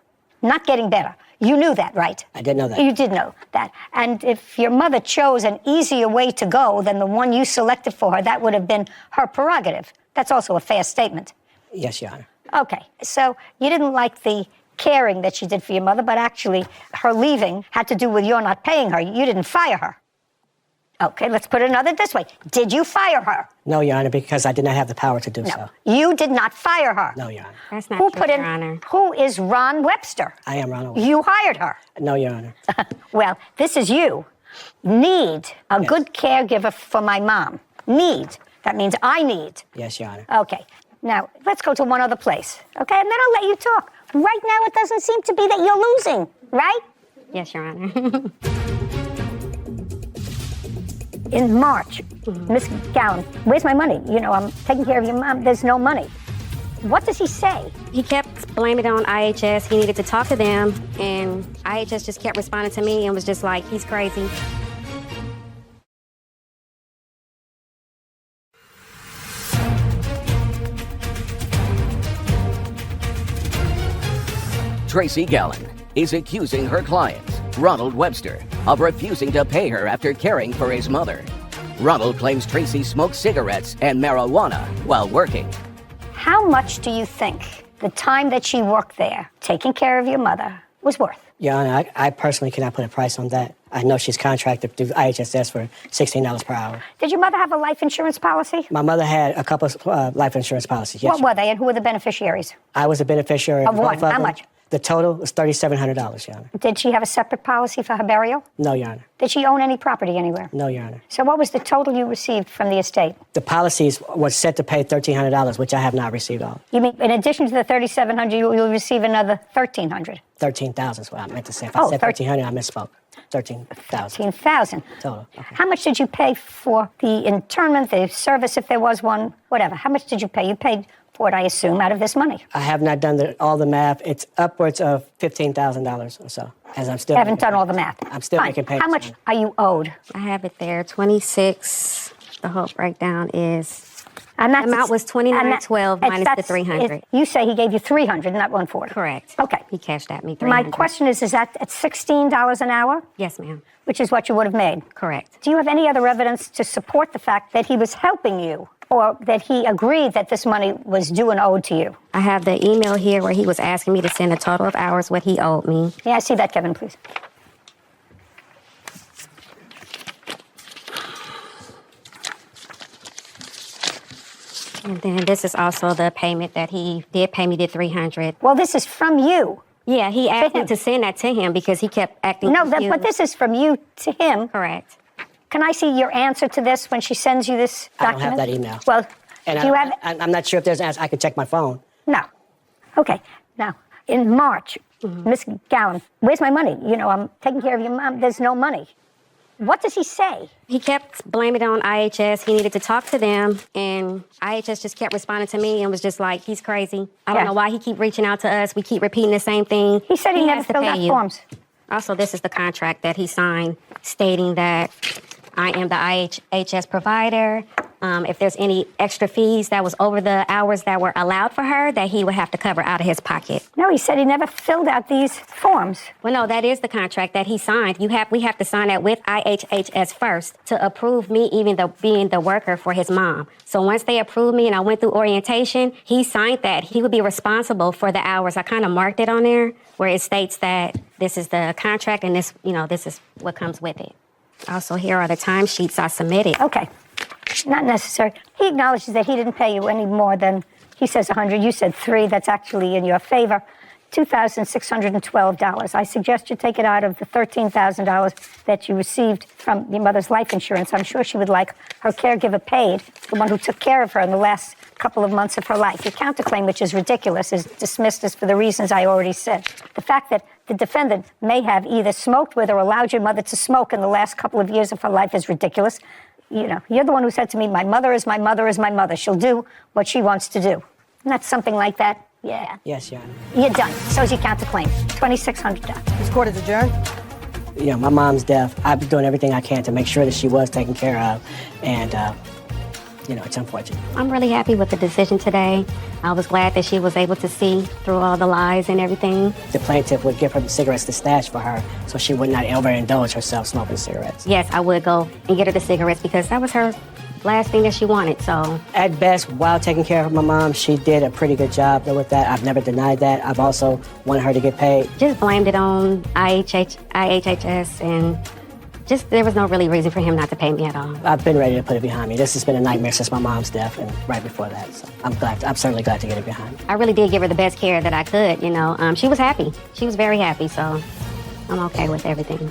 not getting better. You knew that, right? I did know that. You did know that. And if your mother chose an easier way to go than the one you selected for her, that would have been her prerogative. That's also a fair statement. Yes, Your Honor. Okay, so you didn't like the caring that she did for your mother, but actually her leaving had to do with your not paying her. You didn't fire her. Okay, let's put it this way. Did you fire her? No, Your Honor, because I did not have the power to do so. You did not fire her. No, Your Honor. That's not true, Your Honor. Who is Ron Webster? I am Ron Webster. You hired her. No, Your Honor. Well, this is you. Need a good caregiver for my mom. Need. That means I need. Yes, Your Honor. Okay. Now, let's go to one other place. Okay, and then I'll let you talk. Right now, it doesn't seem to be that you're losing, right? Yes, Your Honor. In March, Miss Gowan, where's my money? You know, I'm taking care of your mom. There's no money. What does he say? He kept blaming it on IHS. He needed to talk to them, and IHS just kept responding to me and was just like, he's crazy. Tracy Gallen is accusing her client, Ronald Webster, of refusing to pay her after caring for his mother. Ronald claims Tracy smoked cigarettes and marijuana while working. How much do you think the time that she worked there, taking care of your mother, was worth? Your Honor, I personally cannot put a price on that. I know she's contracted through IHSS for $16 per hour. Did your mother have a life insurance policy? My mother had a couple of life insurance policies, yes. What were they, and who were the beneficiaries? I was a beneficiary Of both one? of How them. much? The total was $3,700, Your Honor. Did she have a separate policy for her burial? No, Your Honor. Did she own any property anywhere? No, Your Honor. So what was the total you received from the estate? The policies was set to pay $1,300, which I have not received all. You mean in addition to the $3,700, you'll receive another $1,300? $13,000 is what I meant to say. If I said $1,300, I misspoke. $13,000. $13,000. Total. Okay. How much did you pay for the internment, the service, if there was one, whatever? How much did you pay? You paid for it, I assume, out of this money. I have not done all the math. It's upwards of $15,000 or so. As I'm still Haven't done all the math. I'm still Fine. making payments. How much are you owed? I have it there, 26. The whole breakdown is. And that's, The amount was $29.12 minus the that's- $300. You say he gave you $300, not $140. Correct. Okay. He cashed at me $300. My question is that at $16 an hour? Yes, ma'am. Which is what you would have made. Correct. Do you have any other evidence to support the fact that he was helping you or that he agreed that this money was due and owed to you? I have the email here where he was asking me to send a total of hours what he owed me. Yeah, I see that, Kevin, please. And then this is also the payment that he did pay me the $300. Well, this is from you. Yeah, he asked me him. to send that to him because he kept acting No, confused. but this is from you to him. Correct. Can I see your answer to this when she sends you this I don't document? have that email. Well, And do you have it? I'm not sure if there's an answer. I could check my phone. No. Okay. Now, in March, Miss Gowan, where's my money? You know, I'm taking care of your mom. There's no money. What does he say? He kept blaming it on IHS. He needed to talk to them, and IHS just kept responding to me and was just like, he's crazy. I don't Yeah. know why he keep reaching out to us. We keep repeating the same thing. He said he never has to filled pay out you. forms. Also, this is the contract that he signed stating that I am the IHS provider. If there's any extra fees that was over the hours that were allowed for her, that he would have to cover out of his pocket. No, he said he never filled out these forms. Well, no, that is the contract that he signed. We have to sign that with IHHS first to approve me even being the worker for his mom. So once they approved me and I went through orientation, he signed that he would be responsible for the hours. I kind of marked it on there where it states that this is the contract and this is what comes with it. Also, here are the timesheets I submitted. Okay. Not necessary. He acknowledges that he didn't pay you any more than, he says 100, you said 3. That's actually in your favor. $2,612. I suggest you take it out of the $13,000 that you received from your mother's life insurance. I'm sure she would like her caregiver paid, the one who took care of her in the last couple of months of her life. Your counterclaim, which is ridiculous, is dismissed as for the reasons I already said. The fact that the defendant may have either smoked with or allowed your mother to smoke in the last couple of years of her life is ridiculous. You know, you're the one who said to me, my mother is my mother is my mother. She'll do what she wants to do. And that's something like that. Yeah. Yes, Your Honor. You're done. So's your counterclaim. $2,600. This court is adjourned. You know, my mom's death. I've been doing everything I can to make sure that she was taken care of. And, it's unfortunate. I'm really happy with the decision today. I was glad that she was able to see through all the lies and everything. The plaintiff would give her the cigarettes to stash for her so she would not ever indulge herself smoking cigarettes. Yes, I would go and get her the cigarettes because that was her last thing that she wanted, so. At best, while taking care of my mom, she did a pretty good job with that. I've never denied that. I've also wanted her to get paid. Just blamed it on IHHS and just there was no really reason for him not to pay me at all. I've been ready to put it behind me. This has been a nightmare since my mom's death and right before that. So I'm certainly glad to get it behind me. I really did give her the best care that I could, She was happy. She was very happy, so I'm okay with everything.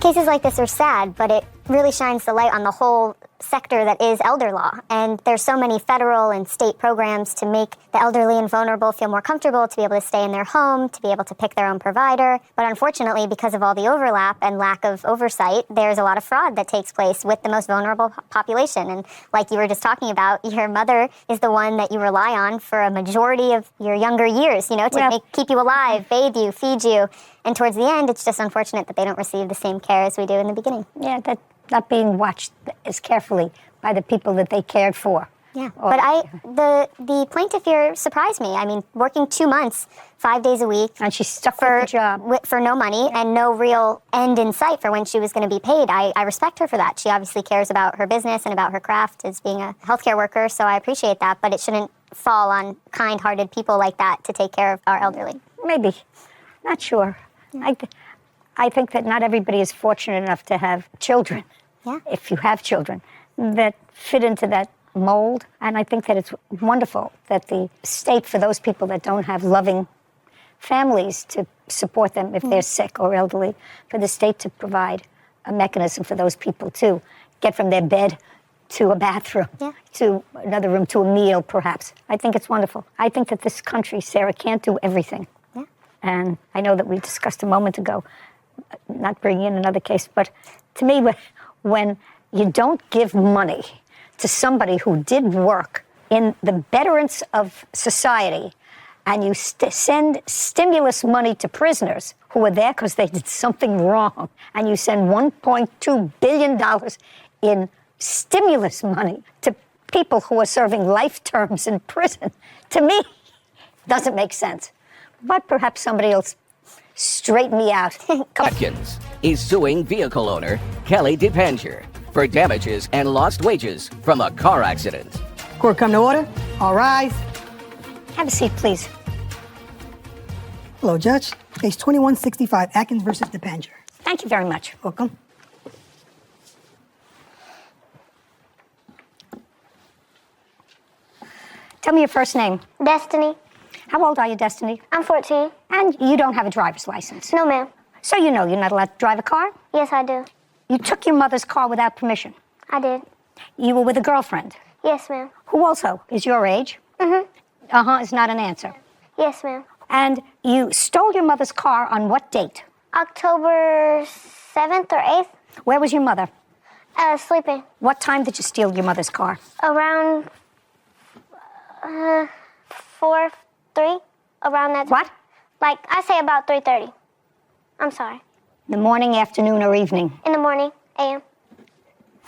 Cases like this are sad, but it really shines the light on the whole sector that is elder law. And there's so many federal and state programs to make the elderly and vulnerable feel more comfortable, to be able to stay in their home, to be able to pick their own provider. But unfortunately, because of all the overlap and lack of oversight, there's a lot of fraud that takes place with the most vulnerable population. And like you were just talking about, your mother is the one that you rely on for a majority of your younger years, to keep you alive, bathe you, feed you. And towards the end, it's just unfortunate that they don't receive the same care as we do in the beginning. Yeah, that's not being watched as carefully by the people that they cared for. Yeah, but the plaintiff here surprised me. I mean, working 2 months, 5 days a week. And she stuck with the job. For no money and no real end in sight for when she was going to be paid. I respect her for that. She obviously cares about her business and about her craft as being a healthcare worker, so I appreciate that, but it shouldn't fall on kind-hearted people like that to take care of our elderly. Maybe. Not sure. I think that not everybody is fortunate enough to have children. Yeah. If you have children that fit into that mold. And I think that it's wonderful that the state, for those people that don't have loving families to support them if they're sick or elderly, for the state to provide a mechanism for those people to get from their bed to a bathroom, to another room, to a meal, perhaps. I think it's wonderful. I think that this country, Sarah, can't do everything. Yeah. And I know that we discussed a moment ago, not bringing in another case, but to me, when you don't give money to somebody who did work in the betterance of society, and you send stimulus money to prisoners who were there because they did something wrong, and you send $1.2 billion in stimulus money to people who are serving life terms in prison, to me, doesn't make sense. But perhaps somebody else straighten me out. Atkins is suing vehicle owner Kelly DePanger for damages and lost wages from a car accident. Court come to order. All rise. Have a seat, please. Hello, Judge. Case 2165, Atkins versus DePanger. Thank you very much. Welcome. Tell me your first name. Destiny. How old are you, Destiny? I'm 14. And you don't have a driver's license. No, ma'am. So you know you're not allowed to drive a car? Yes, I do. You took your mother's car without permission. I did. You were with a girlfriend. Yes, ma'am. Who also is your age? Mm-hmm. Uh-huh is not an answer. Yes, ma'am. And you stole your mother's car on what date? October 7th or 8th. Where was your mother? Sleeping. What time did you steal your mother's car? Around 4, 3, around that time. What? Like, I say about 3:30. I'm sorry. The morning, afternoon, or evening? In the morning, a.m.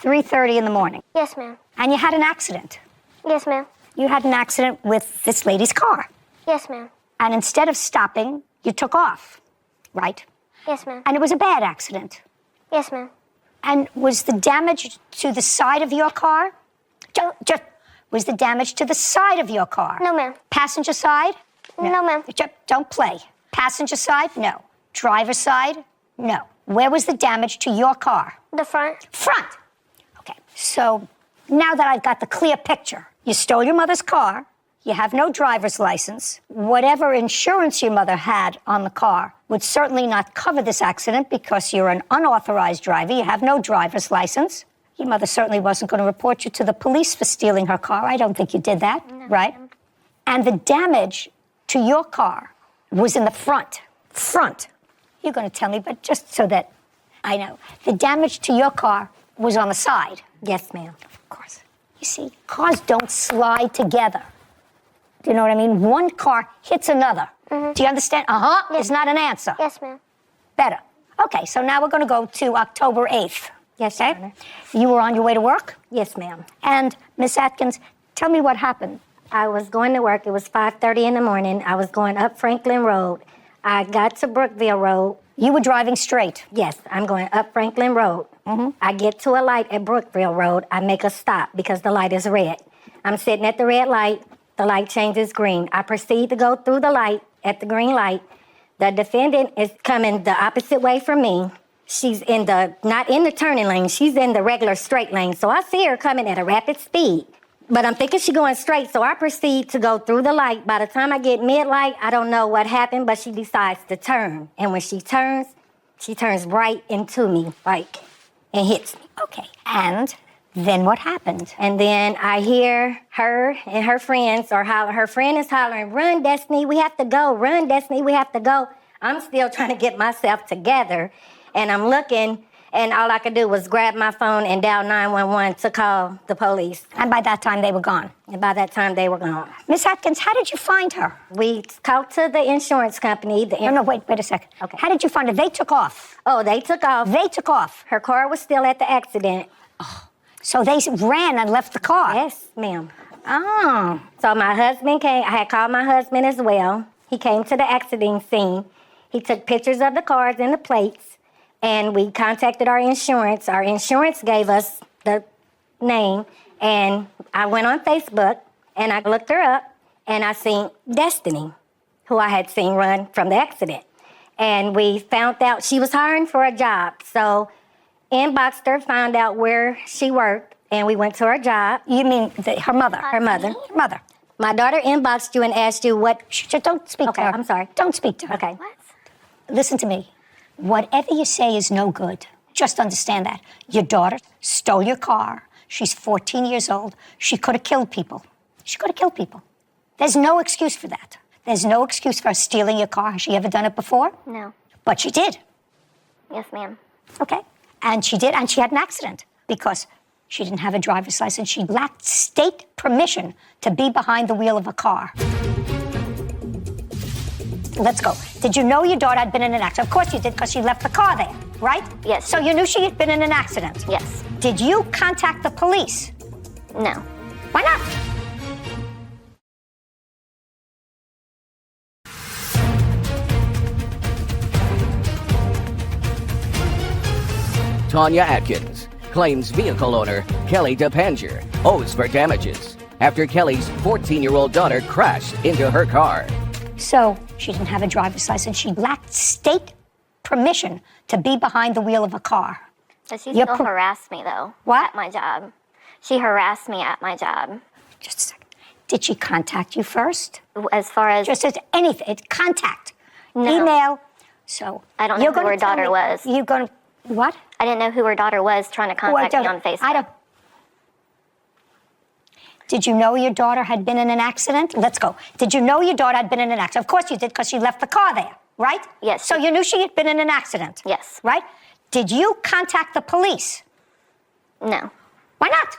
3:30 in the morning. Yes, ma'am. And you had an accident. Yes, ma'am. You had an accident with this lady's car. Yes, ma'am. And instead of stopping, you took off, right? Yes, ma'am. And it was a bad accident. Yes, ma'am. And was the damage to the side of your car? Was the damage to the side of your car? No, ma'am. Passenger side? No, ma'am. Don't play. Passenger side? No. Driver side? No. Where was the damage to your car? The front. Front. Okay. So now that I've got the clear picture, you stole your mother's car. You have no driver's license. Whatever insurance your mother had on the car would certainly not cover this accident because you're an unauthorized driver. You have no driver's license. Your mother certainly wasn't going to report you to the police for stealing her car. I don't think you did that, right? And the damage to your car was in the front. Front. You're going to tell me, but just so that I know. The damage to your car was on the side. Yes, ma'am. Of course. You see, cars don't slide together. Do you know what I mean? One car hits another. Mm-hmm. Do you understand? Uh-huh Yes. is not an answer. Yes, ma'am. Better. Okay, so now we're going to go to October 8th. Yes, Okay? Your Honor. You were on your way to work? Yes, ma'am. And, Miss Atkins, tell me what happened. I was going to work. It was 5:30 in the morning. I was going up Franklin Road. I got to Brookville Road. You were driving straight. Yes, I'm going up Franklin Road. Mm-hmm. I get to a light at Brookville Road. I make a stop because the light is red. I'm sitting at the red light. The light changes green. I proceed to go through the light at the green light. The defendant is coming the opposite way from me. She's not in the turning lane. She's in the regular straight lane. So I see her coming at a rapid speed. But I'm thinking she's going straight, so I proceed to go through the light. By the time I get mid-light, I don't know what happened, but she decides to turn. And when she turns right into me, and hits me. Okay. And then what happened? And then I hear her and her friends are hollering. Her friend is hollering, "Run, Destiny, we have to go. Run, Destiny, we have to go." I'm still trying to get myself together, and I'm looking, and all I could do was grab my phone and dial 911 to call the police. And by that time, they were gone. And by that time, they were gone. Miss Atkins, how did you find her? We talked to the insurance company. No, wait a second. Okay. How did you find her? They took off. Oh, they took off. They took off. Her car was still at the accident. So they ran and left the car. Yes, ma'am. Oh. So my husband came. I had called my husband as well. He came to the accident scene. He took pictures of the cars and the plates, and we contacted our insurance. Our insurance gave us the name, and I went on Facebook, and I looked her up, and I seen Destiny, who I had seen run from the accident. and we found out she was hiring for a job. So inboxed her, found out where she worked, and we went to her job. You mean her mother? Her mother. Her mother. My daughter inboxed you and asked you what... Don't speak Okay, to her. I'm sorry. Don't speak to her. Okay. What? Listen to me. Whatever you say is no good. Just understand that. Your daughter stole your car. She's 14 years old. She could have killed people. She could have killed people. There's no excuse for that. There's no excuse for her stealing your car. Has she ever done it before? No. But she did. Yes, ma'am. Okay. And she did, and she had an accident because she didn't have a driver's license. She lacked state permission to be behind the wheel of a car. Let's go. Did you know your daughter had been in an accident? Of course you did, because she left the car there, right? Yes. So you knew she had been in an accident? Yes. Did you contact the police? No. Why not? Tanya Atkins claims vehicle owner Kelly DePanger owes for damages after Kelly's 14-year-old daughter crashed into her car. So she didn't have a driver's license. She lacked state permission to be behind the wheel of a car. But she You're still harassed me, though. What? At my job. She harassed me at my job. Just a second. Did she contact you first? As far as... Just as anything, contact, No. email. So I don't know you're who gonna her tell daughter me- was. You're going to, what? I didn't know who her daughter was trying to contact me on Facebook. I don't. Did you know your daughter had been in an accident? Let's go. Did you know your daughter had been in an accident? Of course you did, because she left the car there, right? Yes. So you knew she had been in an accident? Yes. Right? Did you contact the police? No. Why not?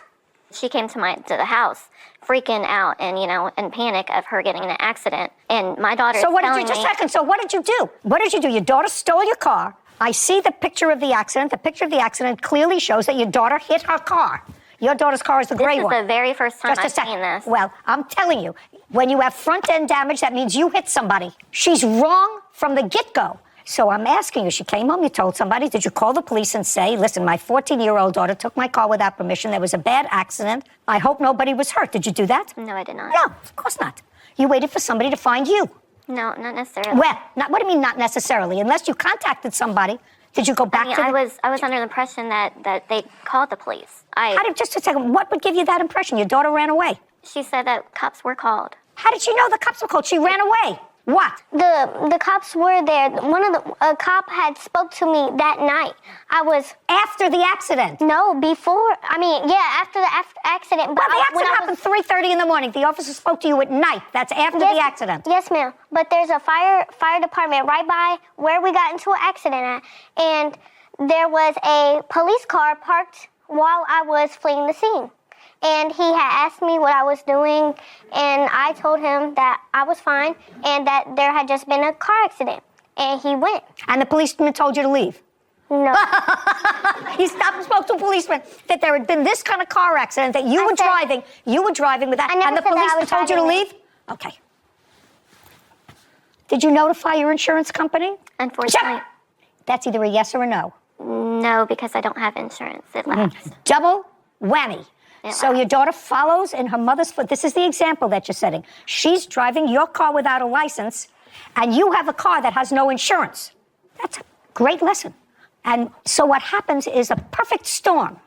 She came to the house freaking out and, in panic of her getting in an accident. And my daughter So is what did telling you, just a me... second, so what did you do? What did you do? Your daughter stole your car. I see the picture of the accident. The picture of the accident clearly shows that your daughter hit her car. Your daughter's car is the gray This one. is the very first time Just a I've second. seen this. Well, I'm telling you, when you have front end damage, that means you hit somebody. She's wrong from the get-go. So I'm asking you, she came home, you told somebody, did you call the police and say, listen, my 14-year-old daughter took my car without permission, there was a bad accident, I hope nobody was hurt. Did you do that? No, I did not. No, of course not. You waited for somebody to find you. No, not necessarily. Well, what do you mean not necessarily? Unless you contacted somebody, did you go back to I was under the impression that they called the police. Just a second, what would give you that impression? Your daughter ran away. She said that cops were called. How did she know the cops were called? She ran away. What? The cops were there. A cop had spoke to me that night. I was... After the accident? No, before. After the accident. Well, the accident happened 3:30 in the morning. The officer spoke to you at night. That's after the accident. Yes, ma'am. But there's a fire department right by where we got into an accident at. And there was a police car parked while I was fleeing the scene. And he had asked me what I was doing, and I told him that I was fine and that there had just been a car accident. And he went. And the policeman told you to leave? No. He stopped and spoke to a policeman that there had been this kind of car accident, that you were driving with that, I never and the said that I policeman was told you to driving leave? Okay. Did you notify your insurance company? Unfortunately. That's either a yes or a no. No, because I don't have insurance. It lapsed. Double whammy. It So your daughter follows in her mother's foot. This is the example that you're setting. She's driving your car without a license, and you have a car that has no insurance. That's a great lesson. And so what happens is a perfect storm.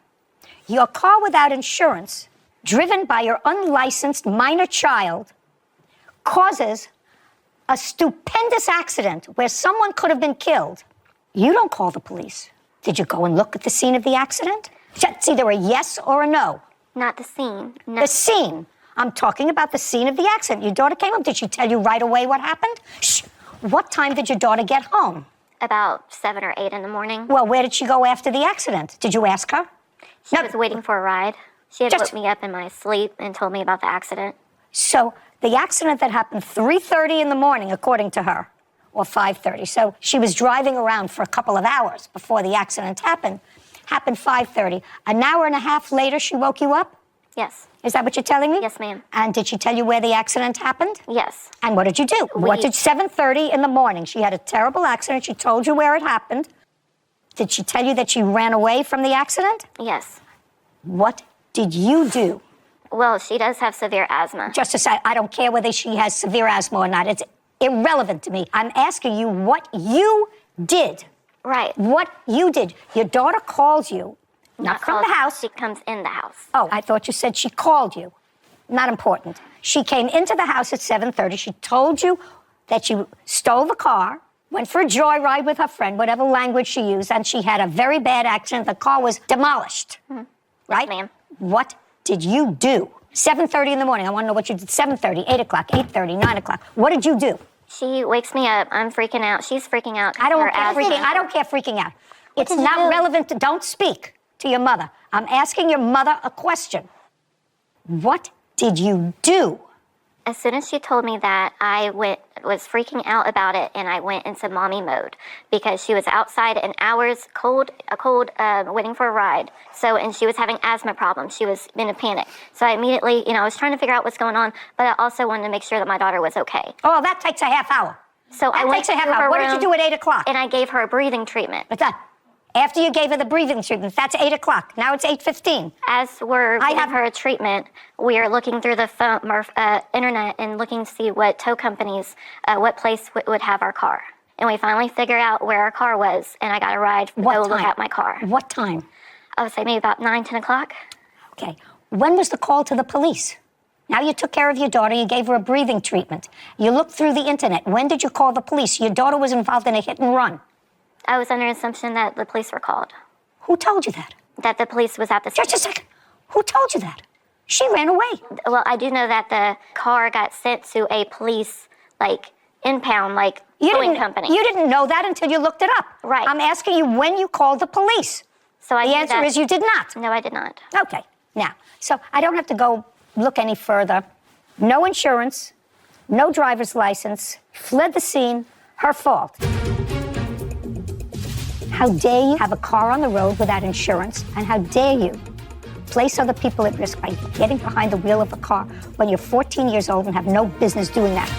Your car without insurance, driven by your unlicensed minor child, causes a stupendous accident where someone could have been killed. You don't call the police. Did you go and look at the scene of the accident? It's either a yes or a no. Not the scene. No. The scene. I'm talking about the scene of the accident. Your daughter came home. Did she tell you right away what happened? Shh. What time did your daughter get home? About 7 or 8 in the morning. Well, where did she go after the accident? Did you ask her? She was waiting for a ride. She had woke me up in my sleep and told me about the accident. So the accident that happened 3:30 in the morning, according to her, or 5:30. So she was driving around for a couple of hours before the accident happened 5:30. An hour and a half later, she woke you up? Yes. Is that what you're telling me? Yes, ma'am. And did she tell you where the accident happened? Yes. And what did you do? What did 7:30 in the morning? She had a terrible accident. She told you where it happened. Did she tell you that she ran away from the accident? Yes. What did you do? Well, she does have severe asthma. Just to say, I don't care whether she has severe asthma or not. irrelevant to me. I'm asking you what you did. Right. What you did. Your daughter calls you, not from the house. She comes in the house. Oh, I thought you said she called you. Not important. She came into the house at 7:30. She told you that you stole the car, went for a joyride with her friend, whatever language she used, and she had a very bad accident. The car was demolished. Right? Yes, ma'am. What did you do? 7:30 in the morning. I want to know what you did. 7:30, 8 o'clock, 8:30, 9 o'clock. What did you do? She wakes me up. I'm freaking out. She's freaking out. I don't Her care asthma- freaking. I don't care freaking out. It's did you not do? relevant. Don't speak to your mother. I'm asking your mother a question. What did you do? As soon as she told me that, I was freaking out about it, and I went into mommy mode because she was outside in hours, waiting for a ride. So, and she was having asthma problems. She was in a panic. So I immediately, I was trying to figure out what's going on, but I also wanted to make sure that my daughter was okay. Oh, that takes a half hour. So I That went takes a half to her hour. What did you room, do at 8 o'clock? And I gave her a breathing treatment. But after you gave her the breathing treatment, that's 8 o'clock. Now it's 8:15. As we're giving her a treatment, we are looking through the phone, internet and looking to see what tow companies, what place would have our car. And we finally figured out where our car was, and I got a ride to go look at my car. What time? I would say maybe about 9, 10 o'clock. Okay. When was the call to the police? Now you took care of your daughter. You gave her a breathing treatment. You looked through the internet. When did you call the police? Your daughter was involved in a hit and run. I was under the assumption that the police were called. Who told you that? That the police was at the scene. Just a second. Who told you that? She ran away. Well, I do know that the car got sent to a police, impound, towing company. You didn't know that until you looked it up. Right. I'm asking you when you called the police. So The answer is you did not. No, I did not. Okay. Now, so I don't have to go look any further. No insurance, no driver's license, fled the scene, her fault. How dare you have a car on the road without insurance, and how dare you place other people at risk by getting behind the wheel of a car when you're 14 years old and have no business doing that.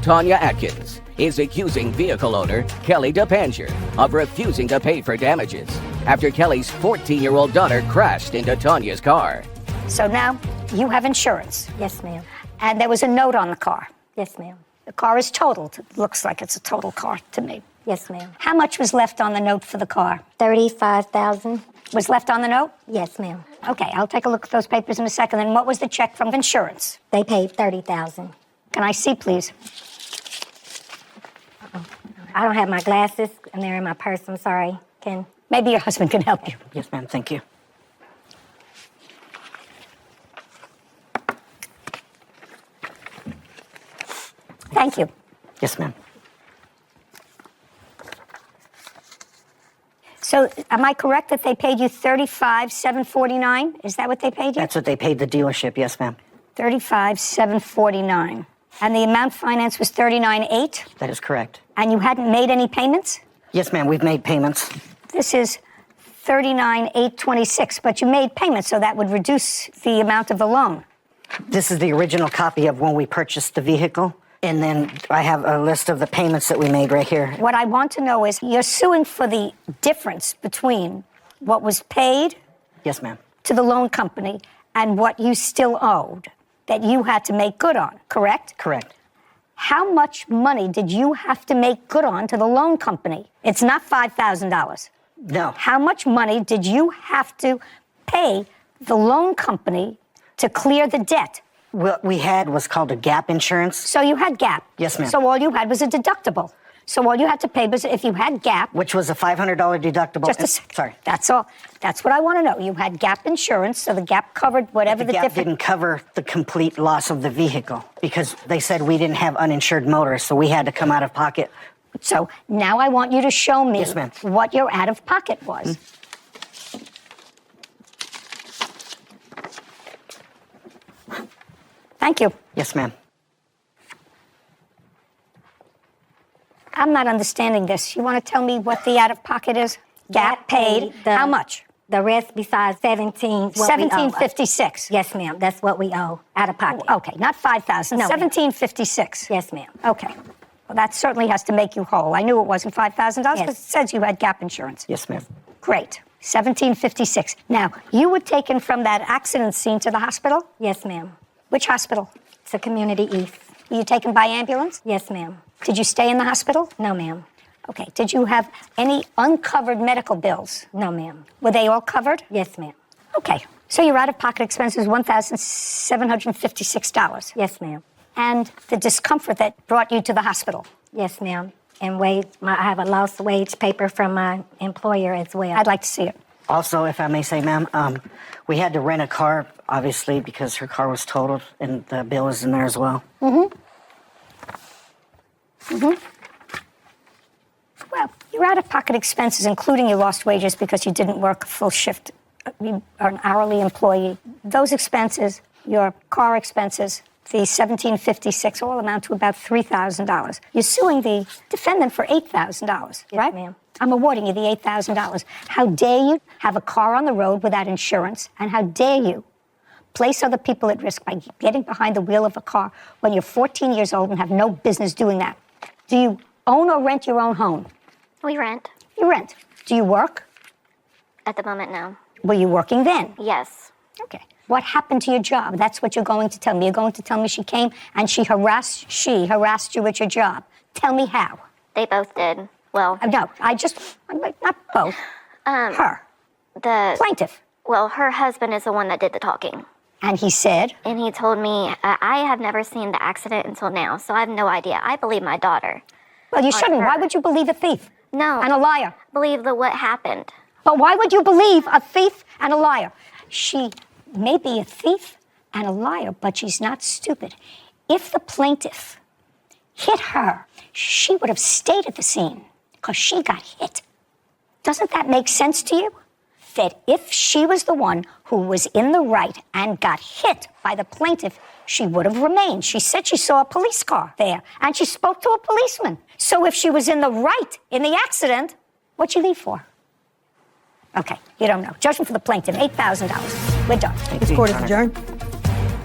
Tanya Atkins is accusing vehicle owner Kelly DePanger of refusing to pay for damages after Kelly's 14-year-old daughter crashed into Tanya's car. So now you have insurance. Yes, ma'am. And there was a note on the car. Yes, ma'am. The car is totaled. It looks like it's a total car to me. Yes, ma'am. How much was left on the note for the car? $35,000. Was left on the note? Yes, ma'am. Okay, I'll take a look at those papers in a second. And what was the check from insurance? They paid $30,000. Can I see, please? I don't have my glasses, and they're in my purse. I'm sorry. Maybe your husband can help you. Yes, ma'am. Thank you. Thank you. Yes, ma'am. So, am I correct that they paid you $35,749? Is that what they paid you? That's what they paid the dealership. Yes, ma'am. $35,749. And the amount financed was $39,800? That is correct. And you hadn't made any payments? Yes, ma'am. We've made payments. This is $39,826, but you made payments, so that would reduce the amount of the loan. This is the original copy of when we purchased the vehicle. And then I have a list of the payments that we made right here. What I want to know is you're suing for the difference between what was paid Yes, ma'am. to the loan company and what you still owed that you had to make good on, correct? Correct. How much money did you have to make good on to the loan company? It's not $5,000. No. How much money did you have to pay the loan company to clear the debt? What we had was called a gap insurance. So you had gap. Yes, ma'am. So all you had was a deductible. So all you had to pay was if you had gap. Which was a $500 deductible. Just a second. Sorry. That's all. That's what I want to know. You had gap insurance, so the gap covered whatever The gap didn't cover the complete loss of the vehicle because they said we didn't have uninsured motorists, so we had to come out of pocket. So now I want you to show me Yes, ma'am. what your out of pocket was. Thank you. Yes, ma'am. I'm not understanding this. You want to tell me what the out of pocket is? Gap paid. How much? The rest besides $1,756. Yes, ma'am. That's what we owe out of pocket. Okay, not $5,000. No, ma'am. $1,756. Yes, ma'am. Okay. Well, that certainly has to make you whole. I knew it wasn't $5,000 Yes. because it says you had gap insurance. Yes, ma'am. Great. 1756. Now, you were taken from that accident scene to the hospital? Yes, ma'am. Which hospital? It's a community east. Were you taken by ambulance? Yes, ma'am. Did you stay in the hospital? No, ma'am. Okay. Did you have any uncovered medical bills? No, ma'am. Were they all covered? Yes, ma'am. Okay. So your out-of-pocket expenses $1,756. Yes, ma'am. And the discomfort that brought you to the hospital? Yes, ma'am. And I have a lost wage paper from my employer as well. I'd like to see it. Also, if I may say, ma'am, we had to rent a car, obviously, because her car was totaled, and the bill is in there as well. Well, your out-of-pocket expenses, including your lost wages because you didn't work a full shift, you are an hourly employee, those expenses, your car expenses, the $1,756 all amount to about $3,000. You're suing the defendant for $8,000, right? Yes, ma'am. I'm awarding you the $8,000. How dare you have a car on the road without insurance, and how dare you place other people at risk by getting behind the wheel of a car when you're 14 years old and have no business doing that? Do you own or rent your own home? We rent. You rent. Do you work? At the moment, no. Were you working then? Yes. Okay. What happened to your job? That's what you're going to tell me. You're going to tell me she came and she harassed you at your job. Tell me how. They both did. Well, No, not both. Her. the Plaintiff. Well, her husband is the one that did the talking. And he said? And he told me, I have never seen the accident until now, so I have no idea. I believe my daughter. Well, you shouldn't. Why would you believe a thief? No. And a liar? Believe what happened. But why would you believe a thief and a liar? She may be a thief and a liar, but she's not stupid. If the plaintiff hit her, she would have stayed at the scene because she got hit. Doesn't that make sense to you? That if she was the one who was in the right and got hit by the plaintiff, she would have remained. She said she saw a police car there, and she spoke to a policeman. So if she was in the right in the accident, what'd she leave for? Okay, you don't know. Judgment for the plaintiff, $8,000. We're done. This court is adjourned.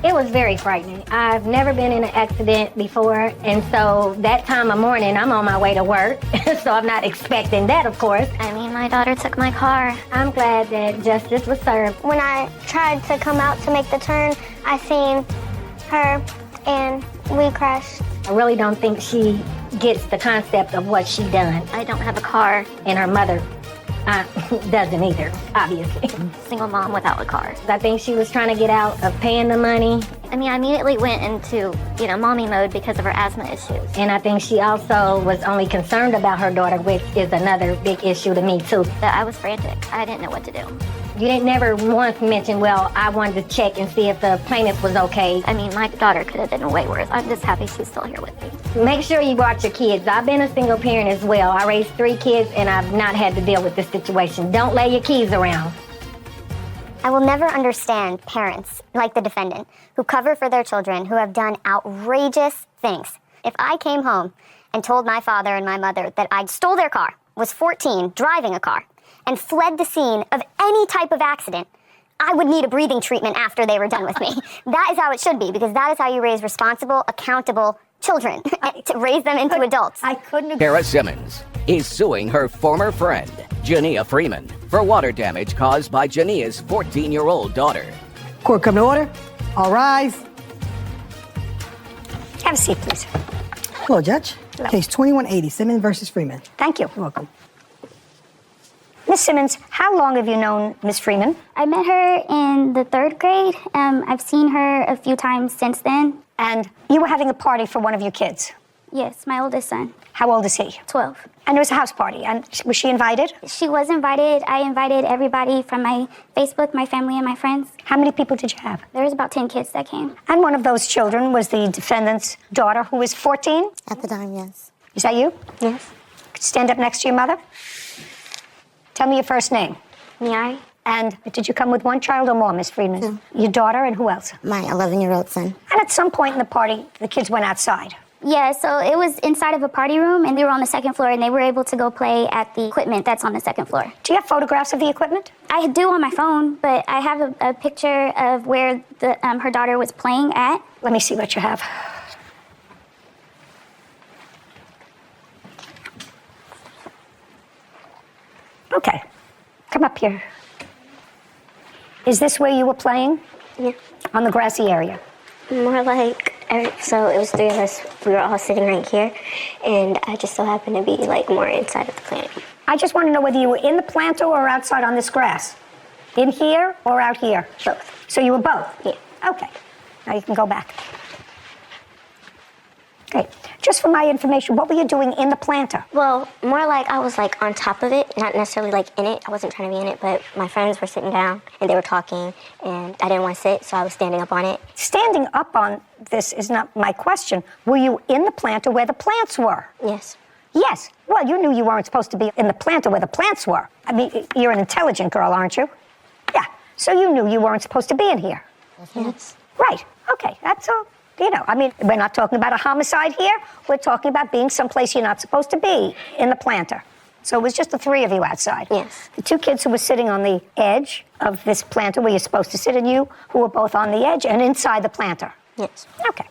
It was very frightening. I've never been in an accident before, and so that time of morning, I'm on my way to work, so I'm not expecting that, of course. I mean, my daughter took my car. I'm glad that justice was served. When I tried to come out to make the turn, I seen her and we crashed. I really don't think she gets the concept of what she done. I don't have a car. And her mother doesn't either, obviously. Single mom without a car. I think she was trying to get out of paying the money. I mean, I immediately went into, mommy mode because of her asthma issues. And I think she also was only concerned about her daughter, which is another big issue to me, too. But I was frantic. I didn't know what to do. You didn't never once mention, well, I wanted to check and see if the plaintiff was okay. I mean, my daughter could have been way worse. I'm just happy she's still here with me. Make sure you watch your kids. I've been a single parent as well. I raised 3 kids, and I've not had to deal with this situation. Don't lay your keys around. I will never understand parents like the defendant who cover for their children who have done outrageous things. If I came home and told my father and my mother that I stole their car, was 14, driving a car, and fled the scene of any type of accident, I would need a breathing treatment after they were done with me. That is how it should be, because that is how you raise responsible, accountable children, to raise them into adults. I couldn't agree. Kara Simmons is suing her former friend, Jania Freeman, for water damage caused by Jania's 14-year-old daughter. Court come to order. All rise. Have a seat, please. Hello, Judge. Hello. Case 2180, Simmons versus Freeman. Thank you. You're welcome. Miss Simmons, how long have you known Miss Freeman? I met her in the 3rd grade. I've seen her a few times since then. And you were having a party for one of your kids. Yes, my oldest son, How old is he? 12. And it was a house party. And was she invited? She was invited. I invited everybody from my Facebook, my family, and my friends. How many people did you have? There was about 10 kids that came. And one of those children was the defendant's daughter, who was 14? At the time, yes. Is that you? Yes. Stand up next to your mother. Tell me your first name. Miai. And did you come with one child or more, Miss Freeman? 2. Your daughter and who else? My 11-year-old son. And at some point in the party, the kids went outside. Yeah, so it was inside of a party room, and they were on the 2nd floor, and they were able to go play at the equipment that's on the 2nd floor. Do you have photographs of the equipment? I do on my phone, but I have a picture of where her daughter was playing at. Let me see what you have. Okay. Come up here. Is this where you were playing? Yeah. On the grassy area? More like, so it was three of us. We were all sitting right here, and I just so happened to be like more inside of the plant. I just want to know whether you were in the planter or outside on this grass. In here or out here? Both. So you were both? Yeah. Okay. Now you can go back. Okay. Just for my information, what were you doing in the planter? Well, more like I was like on top of it, not necessarily like in it. I wasn't trying to be in it, but my friends were sitting down and they were talking, and I didn't want to sit, so I was standing up on it. Standing up on this is not my question. Were you in the planter where the plants were? Yes. Yes. Well, you knew you weren't supposed to be in the planter where the plants were. I mean, you're an intelligent girl, aren't you? Yeah. So you knew you weren't supposed to be in here. Yes. Right. Okay. That's all. You know, I mean, we're not talking about a homicide here. We're talking about being someplace you're not supposed to be, in the planter. So it was just the three of you outside. Yes. The two kids who were sitting on the edge of this planter where you're supposed to sit, and you who were both on the edge and inside the planter. Yes. Okay.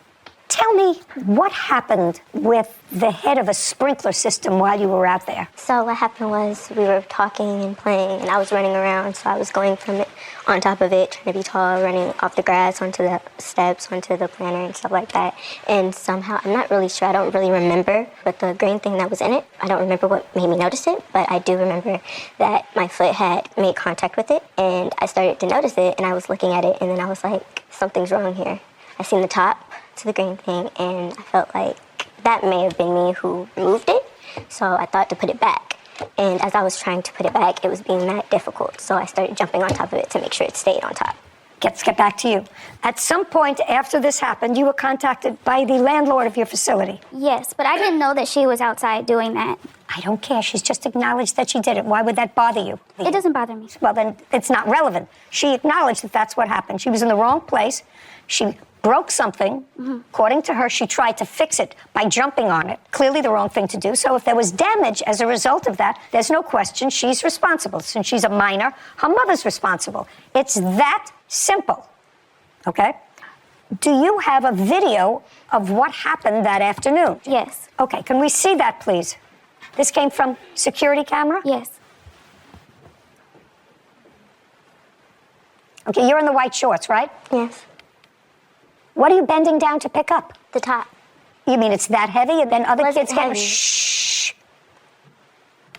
Tell me what happened with the head of a sprinkler system while you were out there. So what happened was we were talking and playing, and I was running around, so I was going from it on top of it, trying to be tall, running off the grass onto the steps, onto the planter and stuff like that. And somehow, I'm not really sure, I don't really remember, but the green thing that was in it, I don't remember what made me notice it, but I do remember that my foot had made contact with it, and I started to notice it, and I was looking at it, and then I was like, something's wrong here. I seen the top to the green thing, and I felt like that may have been me who moved it, so I thought to put it back. And as I was trying to put it back, it was being that difficult, so I started jumping on top of it to make sure it stayed on top. Let's get back to you. At some point after this happened, you were contacted by the landlord of your facility. Yes, but I didn't know that she was outside doing that. I don't care. She's just acknowledged that she did it. Why would that bother you? It doesn't bother me. Well, then it's not relevant. She acknowledged that that's what happened. She was in the wrong place. She broke something. According to her, she tried to fix it by jumping on it. Clearly the wrong thing to do. So if there was damage as a result of that, there's no question she's responsible. Since she's a minor, her mother's responsible. It's that simple. Okay? Do you have a video of what happened that afternoon? Yes. Okay, can we see that, please? This came from security camera? Yes. Okay, you're in the white shorts, right? Yes. What are you bending down to pick up? The top. You mean it's that heavy and then other Wasn't kids get... heavy. Shh.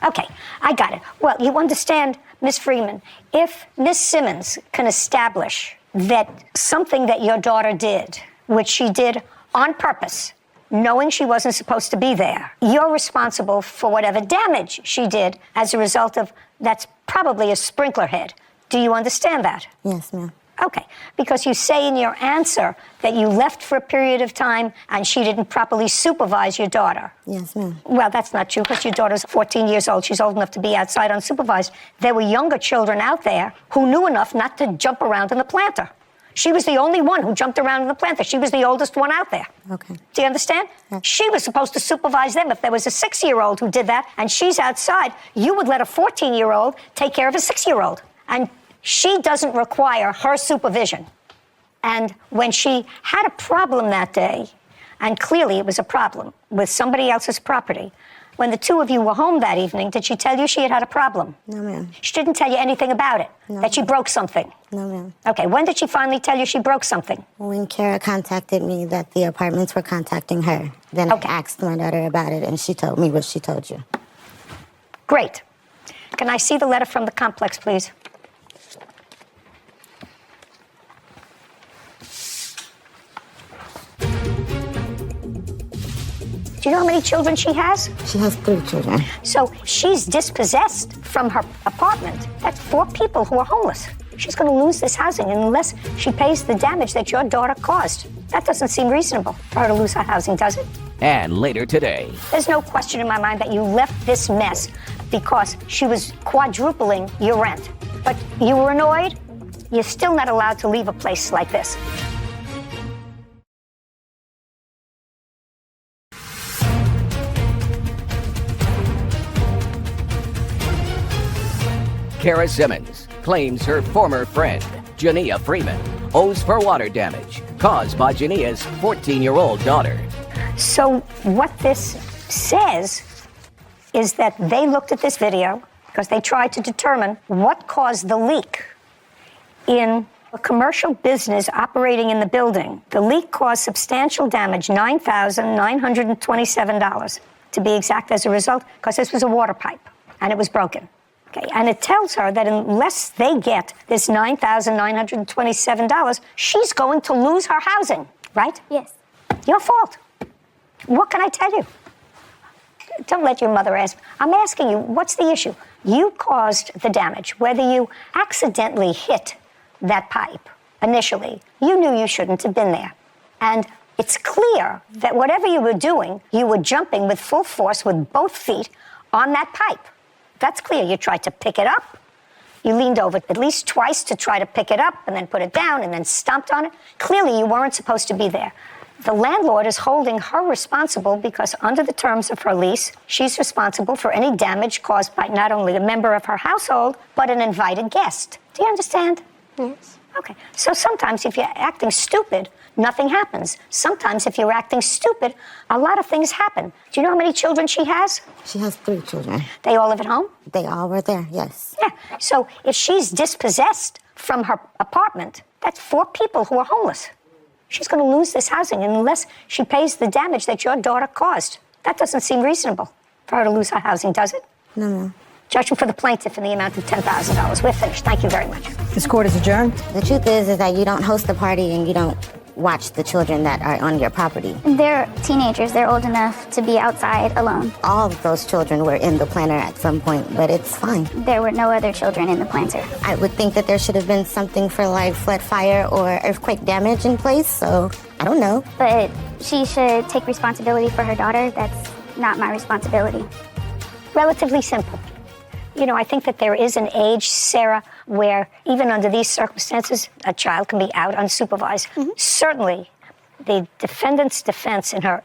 Okay, I got it. Well, you understand, Miss Freeman, if Miss Simmons can establish that something that your daughter did, which she did on purpose, knowing she wasn't supposed to be there, you're responsible for whatever damage she did as a result of, that's probably a sprinkler head. Do you understand that? Yes, ma'am. Okay, because you say in your answer that you left for a period of time and she didn't properly supervise your daughter. Yes, ma'am. Well, that's not true because your daughter's 14 years old. She's old enough to be outside unsupervised. There were younger children out there who knew enough not to jump around in the planter. She was the only one who jumped around in the planter. She was the oldest one out there. Okay. Do you understand? Yes. She was supposed to supervise them. If there was a 6-year-old who did that and she's outside, you would let a 14-year-old take care of a 6-year-old. And she doesn't require her supervision. And when she had a problem that day, and clearly it was a problem with somebody else's property, when the two of you were home that evening, did she tell you she had had a problem? No, ma'am. She didn't tell you anything about it? No. That she broke something? No, ma'am. Okay, when did she finally tell you she broke something? When Kara contacted me that the apartments were contacting her, then Okay. I asked my daughter about it, and she told me what she told you. Great. Can I see the letter from the complex, please? Do you know how many children she has? She has 3 children. So she's dispossessed from her apartment. That's 4 people who are homeless. She's going to lose this housing unless she pays the damage that your daughter caused. That doesn't seem reasonable for her to lose her housing, does it? And later today, There's no question in my mind that you left this mess because she was quadrupling your rent. But you were annoyed? You're still not allowed to leave a place like this. Kara Simmons claims her former friend, Jania Freeman, owes for water damage caused by Jania's 14-year-old daughter. So what this says is that they looked at this video because they tried to determine what caused the leak in a commercial business operating in the building. The leak caused substantial damage, $9,927 to be exact as a result, because this was a water pipe and it was broken. Okay, and it tells her that unless they get this $9,927, she's going to lose her housing, right? Yes. Your fault. What can I tell you? Don't let your mother ask. I'm asking you, what's the issue? You caused the damage. Whether you accidentally hit that pipe initially, you knew you shouldn't have been there. And it's clear that whatever you were doing, you were jumping with full force with both feet on that pipe. That's clear. You tried to pick it up. You leaned over at least twice to try to pick it up and then put it down and then stomped on it. Clearly, you weren't supposed to be there. The landlord is holding her responsible because under the terms of her lease, she's responsible for any damage caused by not only a member of her household, but an invited guest. Do you understand? Yes. Okay. So sometimes if you're acting stupid, nothing happens. Sometimes if you're acting stupid, a lot of things happen. Do you know how many children she has? She has 3 children. They all live at home? They all were there, yes. Yeah. So if she's dispossessed from her apartment, that's 4 people who are homeless. She's going to lose this housing unless she pays the damage that your daughter caused. That doesn't seem reasonable for her to lose her housing, does it? No, no. Judgment for the plaintiff in the amount of $10,000. We're finished. Thank you very much. This court is adjourned. The truth is that you don't host the party and you don't watch the children that are on your property. They're teenagers. They're old enough to be outside alone. All of those children were in the planter at some point, but it's fine. There were no other children in the planter. I would think that there should have been something for like flood, fire, or earthquake damage in place, so I don't know. But she should take responsibility for her daughter. That's not my responsibility. Relatively simple. You know, I think that there is an age, Sarah, where even under these circumstances, a child can be out unsupervised. Certainly, the defendant's defense in her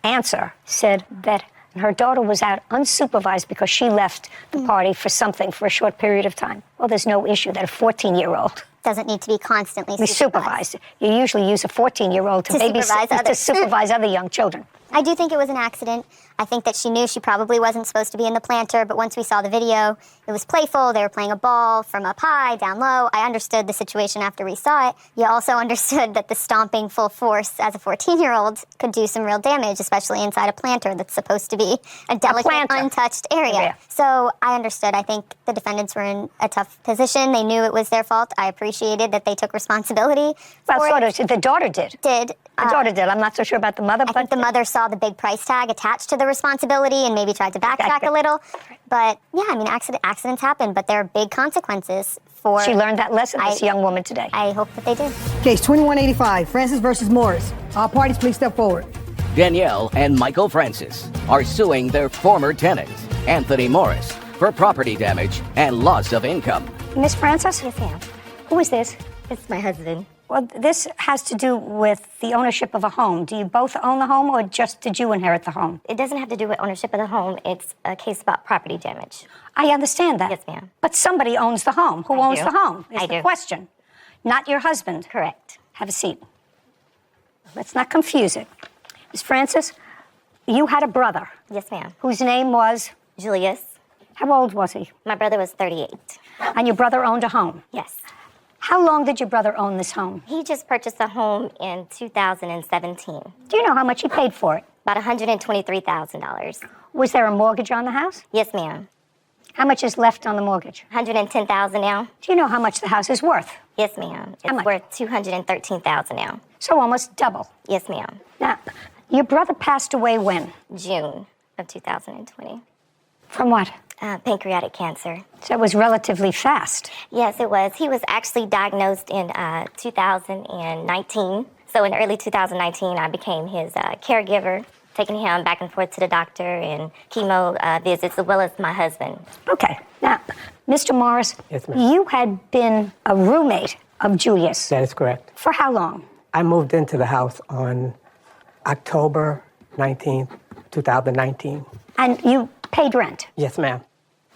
answer said that her daughter was out unsupervised because she left the party for something for a short period of time. Well, there's no issue that a 14-year-old Doesn't need to be constantly supervised. You usually use a 14-year-old to supervise other young children. I do think it was an accident. I think that she knew she probably wasn't supposed to be in the planter, but once we saw the video, it was playful. They were playing a ball from up high, down low. I understood the situation after we saw it. You also understood that the stomping full force as a 14-year-old could do some real damage, especially inside a planter that's supposed to be a delicate, untouched area. Yeah. So I understood. I think the defendants were in a tough position. They knew it was their fault. I appreciated that they took responsibility. Well, the daughter did. The daughter did. I'm not so sure about the mother. I think the mother saw the big price tag attached to the responsibility and maybe tried to backtrack a little. But yeah, I mean, accidents happen, but there are big consequences for... She learned that lesson, this young woman today. I hope that they did. Case 2185, Francis versus Morris. All parties, please step forward. Danielle and Michael Francis are suing their former tenant, Anthony Morris, for property damage and loss of income. Miss Francis? Yes, ma'am. Who is this? It's my husband. Well, this has to do with the ownership of a home. Do you both own the home, or just did you inherit the home? It doesn't have to do with ownership of the home. It's a case about property damage. I understand that. Yes, ma'am. But somebody owns the home. Who owns the home is the question. Not your husband. Correct. Have a seat. Let's not confuse it. Miss Francis, you had a brother. Yes, ma'am. Whose name was? Julius. How old was he? My brother was 38. And your brother owned a home? Yes. How long did your brother own this home? He just purchased a home in 2017. Do you know how much he paid for it? About $123,000. Was there a mortgage on the house? Yes, ma'am. How much is left on the mortgage? $110,000 now. Do you know how much the house is worth? Yes, ma'am. How much? It's worth $213,000 now. So almost double. Yes, ma'am. Now, your brother passed away when? June of 2020. From what? Pancreatic cancer. So it was relatively fast. Yes, it was. He was actually diagnosed in 2019. So in early 2019, I became his caregiver, taking him back and forth to the doctor and chemo visits, as well as my husband. Okay. Now, Mr. Morris, Yes, ma'am. you had been a roommate of Julius. That is correct. For how long? I moved into the house on October 19th, 2019. And you paid rent? Yes, ma'am.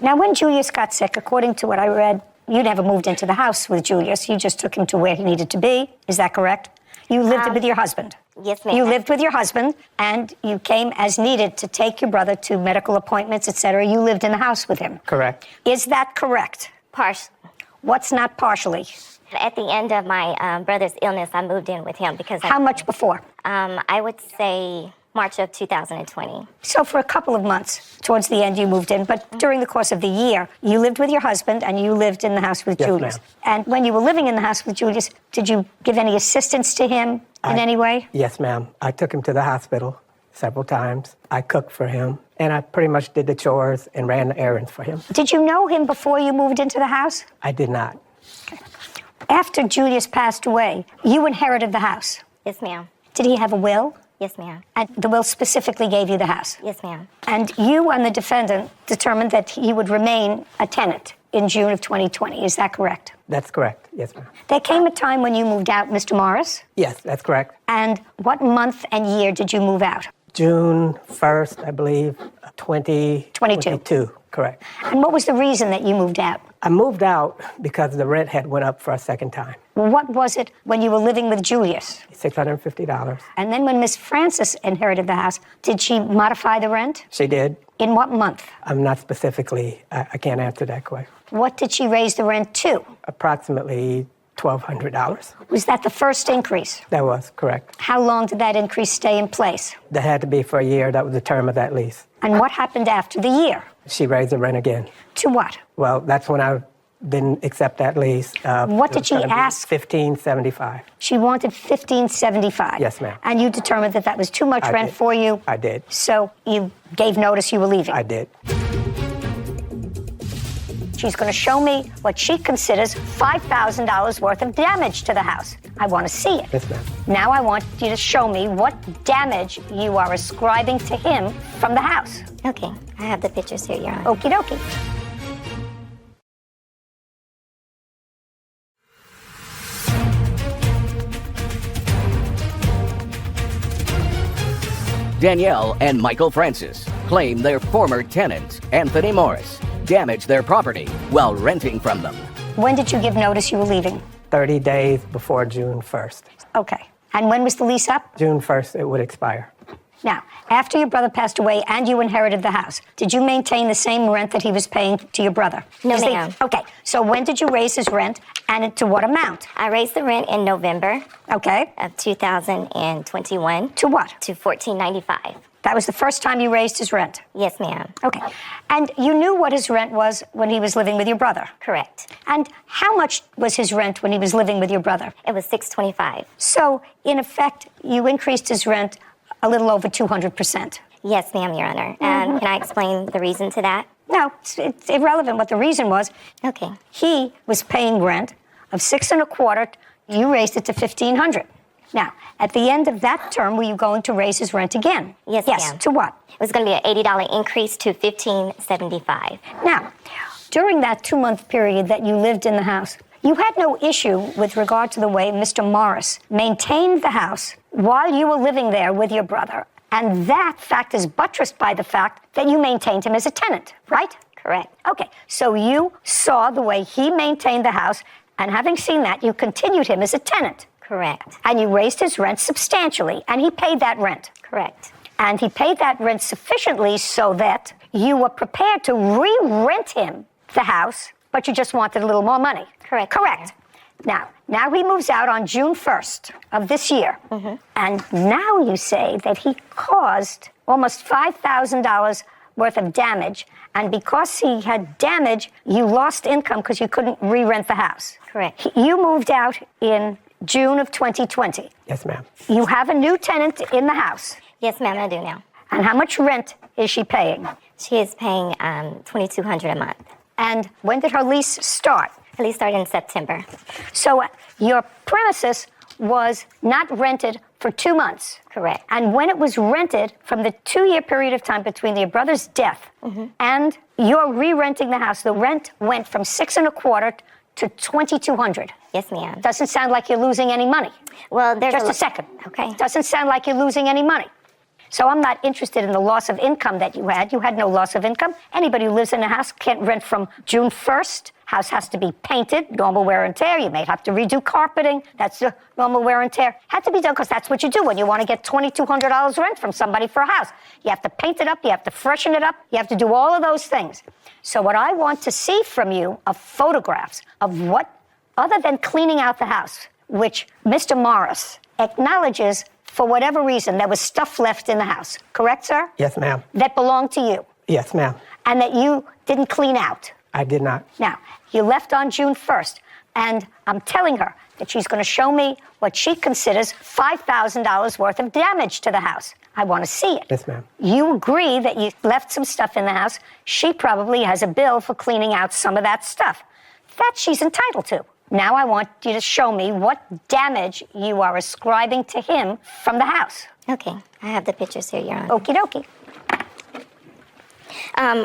Now, when Julius got sick, according to what I read, you never moved into the house with Julius. You just took him to where he needed to be. Is that correct? You lived with your husband. Yes, ma'am. You lived with your husband, and you came as needed to take your brother to medical appointments, etc. You lived in the house with him. Correct. Is that correct? Partially. What's not partially? At the end of my brother's illness, I moved in with him because How much before? I would say March of 2020. So for a couple of months, towards the end, you moved in. But during the course of the year, you lived with your husband and you lived in the house with Yes, Julius. ma'am. And when you were living in the house with Julius, did you give any assistance to him in any way? Yes, ma'am. I took him to the hospital several times. I cooked for him, and I pretty much did the chores and ran the errands for him. Did you know him before you moved into the house? I did not. After Julius passed away, you inherited the house. Yes, ma'am. Did he have a will? Yes, ma'am. And the will specifically gave you the house? Yes, ma'am. And you and the defendant determined that he would remain a tenant in June of 2020. Is that correct? That's correct. Yes, ma'am. There came a time when you moved out, Mr. Morris. Yes, that's correct. And what month and year did you move out? June 1st, I believe, 2022. Correct. And what was the reason that you moved out? I moved out because the rent had went up for a second time. What was it when you were living with Julius? $650. And then when Miss Francis inherited the house, did she modify the rent? She did. In what month? I'm not specifically, I can't answer that question. What did she raise the rent to? Approximately $1,200. Was that the first increase? That was correct. How long did that increase stay in place? That had to be for a year. That was the term of that lease. And what happened after the year? She raised the rent again. To what? Well, that's when I didn't accept that lease. What did she ask? $1,575. She wanted $1,575. Yes, ma'am. And you determined that that was too much I rent did. for you? I did. So you gave notice you were leaving? I did. She's going to show me what she considers $5,000 worth of damage to the house. I want to see it. Yes, ma'am. Now I want you to show me what damage you are ascribing to him from the house. Okay, I have the pictures here, Your Honor. Okie dokie. Danielle and Michael Francis claim their former tenant, Anthony Morris, damaged their property while renting from them. When did you give notice you were leaving? 30 days before June 1st. Okay. And when was the lease up? June 1st, it would expire. Now, after your brother passed away and you inherited the house, did you maintain the same rent that he was paying to your brother? No, ma'am. Okay, so when did you raise his rent and to what amount? I raised the rent in November Okay. of 2021. To what? To $14.95. That was the first time you raised his rent? Yes, ma'am. Okay. And you knew what his rent was when he was living with your brother? Correct. And how much was his rent when he was living with your brother? It was $625. So, in effect, you increased his rent a little over 200%. Yes, ma'am, Your Honor. And can I explain the reason to that? No, it's irrelevant what the reason was. Okay. He was paying rent of $625. You raised it to $1,500. Now, at the end of that term, were you going to raise his rent again? Yes, Yes. ma'am. To what? It was going to be an $80 increase to $1,575. Now, during that 2-month period that you lived in the house, you had no issue with regard to the way Mr. Morris maintained the house while you were living there with your brother. And that fact is buttressed by the fact that you maintained him as a tenant, right? Correct. Okay, so you saw the way he maintained the house, and having seen that, you continued him as a tenant. Correct. And you raised his rent substantially, and he paid that rent. Correct. And he paid that rent sufficiently so that you were prepared to re-rent him the house, but you just wanted a little more money. Correct. Correct. Now he moves out on June 1st of this year. Mm-hmm. And now you say that he caused almost $5,000 worth of damage. And because he had damage, you lost income because you couldn't re-rent the house. Correct. You moved out in June of 2020. Yes, ma'am. You have a new tenant in the house. Yes, ma'am, I do now. And how much rent is she paying? She is paying $2,200 a month. And when did her lease start? Her lease started in September. So your premises was not rented for 2 months. Correct. And when it was rented, from the 2-year period of time between your brother's death and your re-renting the house, the rent went from $625 to $2,200. Yes, ma'am. Doesn't sound like you're losing any money. Well, there's Just a second. Okay. Doesn't sound like you're losing any money. So I'm not interested in the loss of income that you had. You had no loss of income. Anybody who lives in a house can't rent from June 1st House has to be painted, normal wear and tear. You may have to redo carpeting. That's the normal wear and tear. Had to be done because that's what you do when you want to get $2,200 rent from somebody for a house. You have to paint it up. You have to freshen it up. You have to do all of those things. So what I want to see from you are photographs of what, other than cleaning out the house, which Mr. Morris acknowledges for whatever reason there was stuff left in the house. Correct, sir? Yes, ma'am. That belonged to you. Yes, ma'am. And that you didn't clean out. I did not. Now, you left on June 1st, and I'm telling her that she's going to show me what she considers $5,000 worth of damage to the house. I want to see it. Yes, ma'am. You agree that you left some stuff in the house. She probably has a bill for cleaning out some of that stuff. That she's entitled to. Now I want you to show me what damage you are ascribing to him from the house. Okay, I have the pictures here, Your Honor. Okie dokie.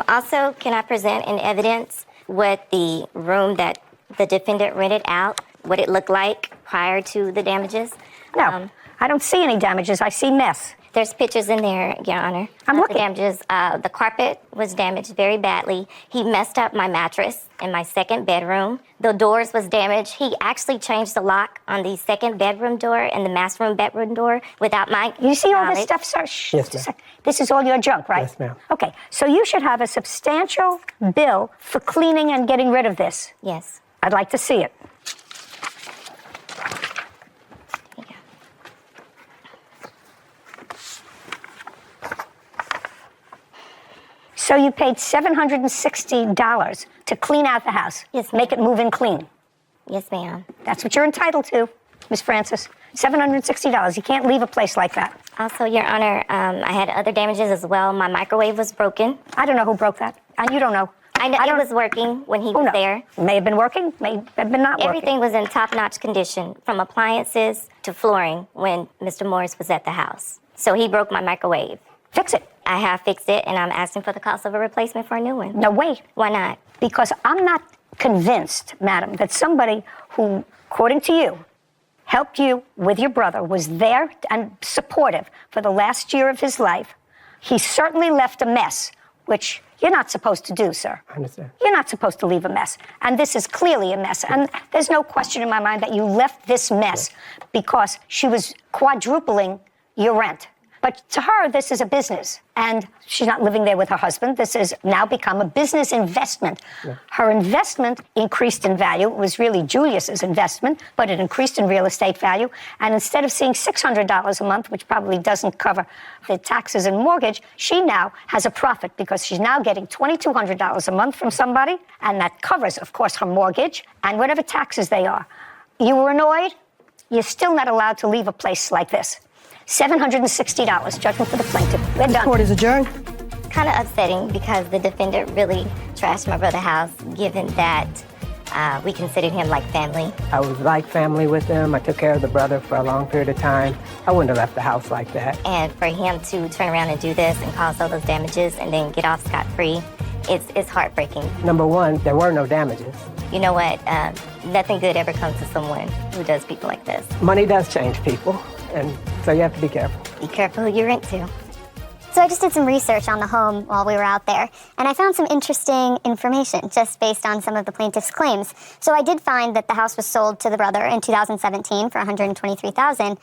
Also, can I present in evidence what the room that the defendant rented out, what it looked like prior to the damages? No, I don't see any damages. I see mess. There's pictures in there, Your Honor. I'm looking. The damages. The carpet was damaged very badly. He messed up my mattress in my second bedroom. The doors was damaged. He actually changed the lock on the second bedroom door and the master room bedroom door without my You see all this knowledge. stuff, sir? Shh, Yes, just a ma'am. sec. This is all your junk, right? Yes, ma'am. Okay, so you should have a substantial bill for cleaning and getting rid of this. Yes. I'd like to see it. So you paid $760 to clean out the house. Yes, ma'am. Make it move in clean. Yes, ma'am. That's what you're entitled to, Miss Francis. $760. You can't leave a place like that. Also, Your Honor, I had other damages as well. My microwave was broken. I don't know who broke that. And you don't know. I know it was working when he was there. May have been working, may have been not Everything was in top-notch condition, from appliances to flooring, when Mr. Morris was at the house. So he broke my microwave. Fix it. I have fixed it, and I'm asking for the cost of a replacement for a new one. No, wait. Why not? Because I'm not convinced, madam, that somebody who, according to you, helped you with your brother, was there and supportive for the last year of his life. He certainly left a mess, which you're not supposed to do, sir. I understand. You're not supposed to leave a mess. And this is clearly a mess. And there's no question in my mind that you left this mess because she was quadrupling your rent. But to her, this is a business. And she's not living there with her husband. This has now become a business investment. Yeah. Her investment increased in value. It was really Julius's investment, but it increased in real estate value. And instead of seeing $600 a month, which probably doesn't cover the taxes and mortgage, she now has a profit because she's now getting $2,200 a month from somebody. And that covers, of course, her mortgage and whatever taxes they are. You were annoyed? You're still not allowed to leave a place like this. $760, judgment for the plaintiff. We're done. Court is adjourned. Kind of upsetting because the defendant really trashed my brother's house, given that we considered him like family. I was like family with him. I took care of the brother for a long period of time. I wouldn't have left the house like that. And for him to turn around and do this and cause all those damages and then get off scot-free, it's heartbreaking. Number one, there were no damages. You know what? Nothing good ever comes to someone who does people like this. Money does change people, and so you have to be careful. Be careful who you rent to. So I just did some research on the home while we were out there, and I found some interesting information just based on some of the plaintiff's claims. So I did find that the house was sold to the brother in 2017 for $123,000,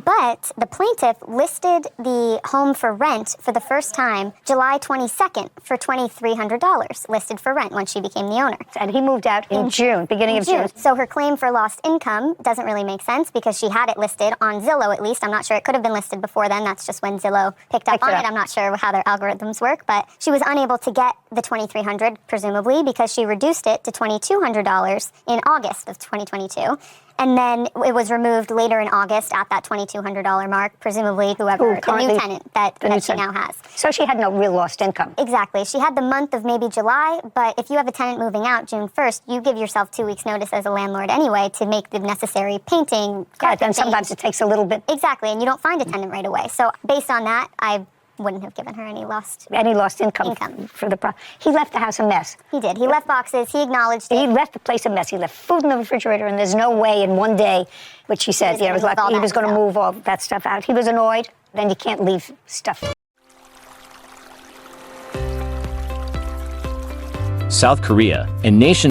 but the plaintiff listed the home for rent for the first time July 22nd for $2,300 listed for rent when she became the owner. And he moved out in June, beginning of June. So her claim for lost income doesn't really make sense because she had it listed on Zillow at least. I'm not sure it could have been listed before then. That's just when Zillow picked up on it. I'm not sure how their algorithms work, but she was unable to get the $2,300 presumably because she reduced it to $2,200 in August of 2022. And then it was removed later in August at that $2,200 mark, presumably whoever, the new tenant that she now has. So she had no real lost income. Exactly. She had the month of maybe July, but if you have a tenant moving out June 1st, you give yourself 2 weeks notice as a landlord anyway to make the necessary painting. Yeah, then sometimes it takes a little bit. Exactly, and you don't find a tenant right away. So based on that, I wouldn't have given her any lost income. For the he left the house a mess. He did. He left boxes. He acknowledged it. He left the place a mess. He left food in the refrigerator, and there's no way in one day, which he said, it was like he was going to move all that stuff out. He was annoyed. Then you can't leave stuff. South Korea, a nation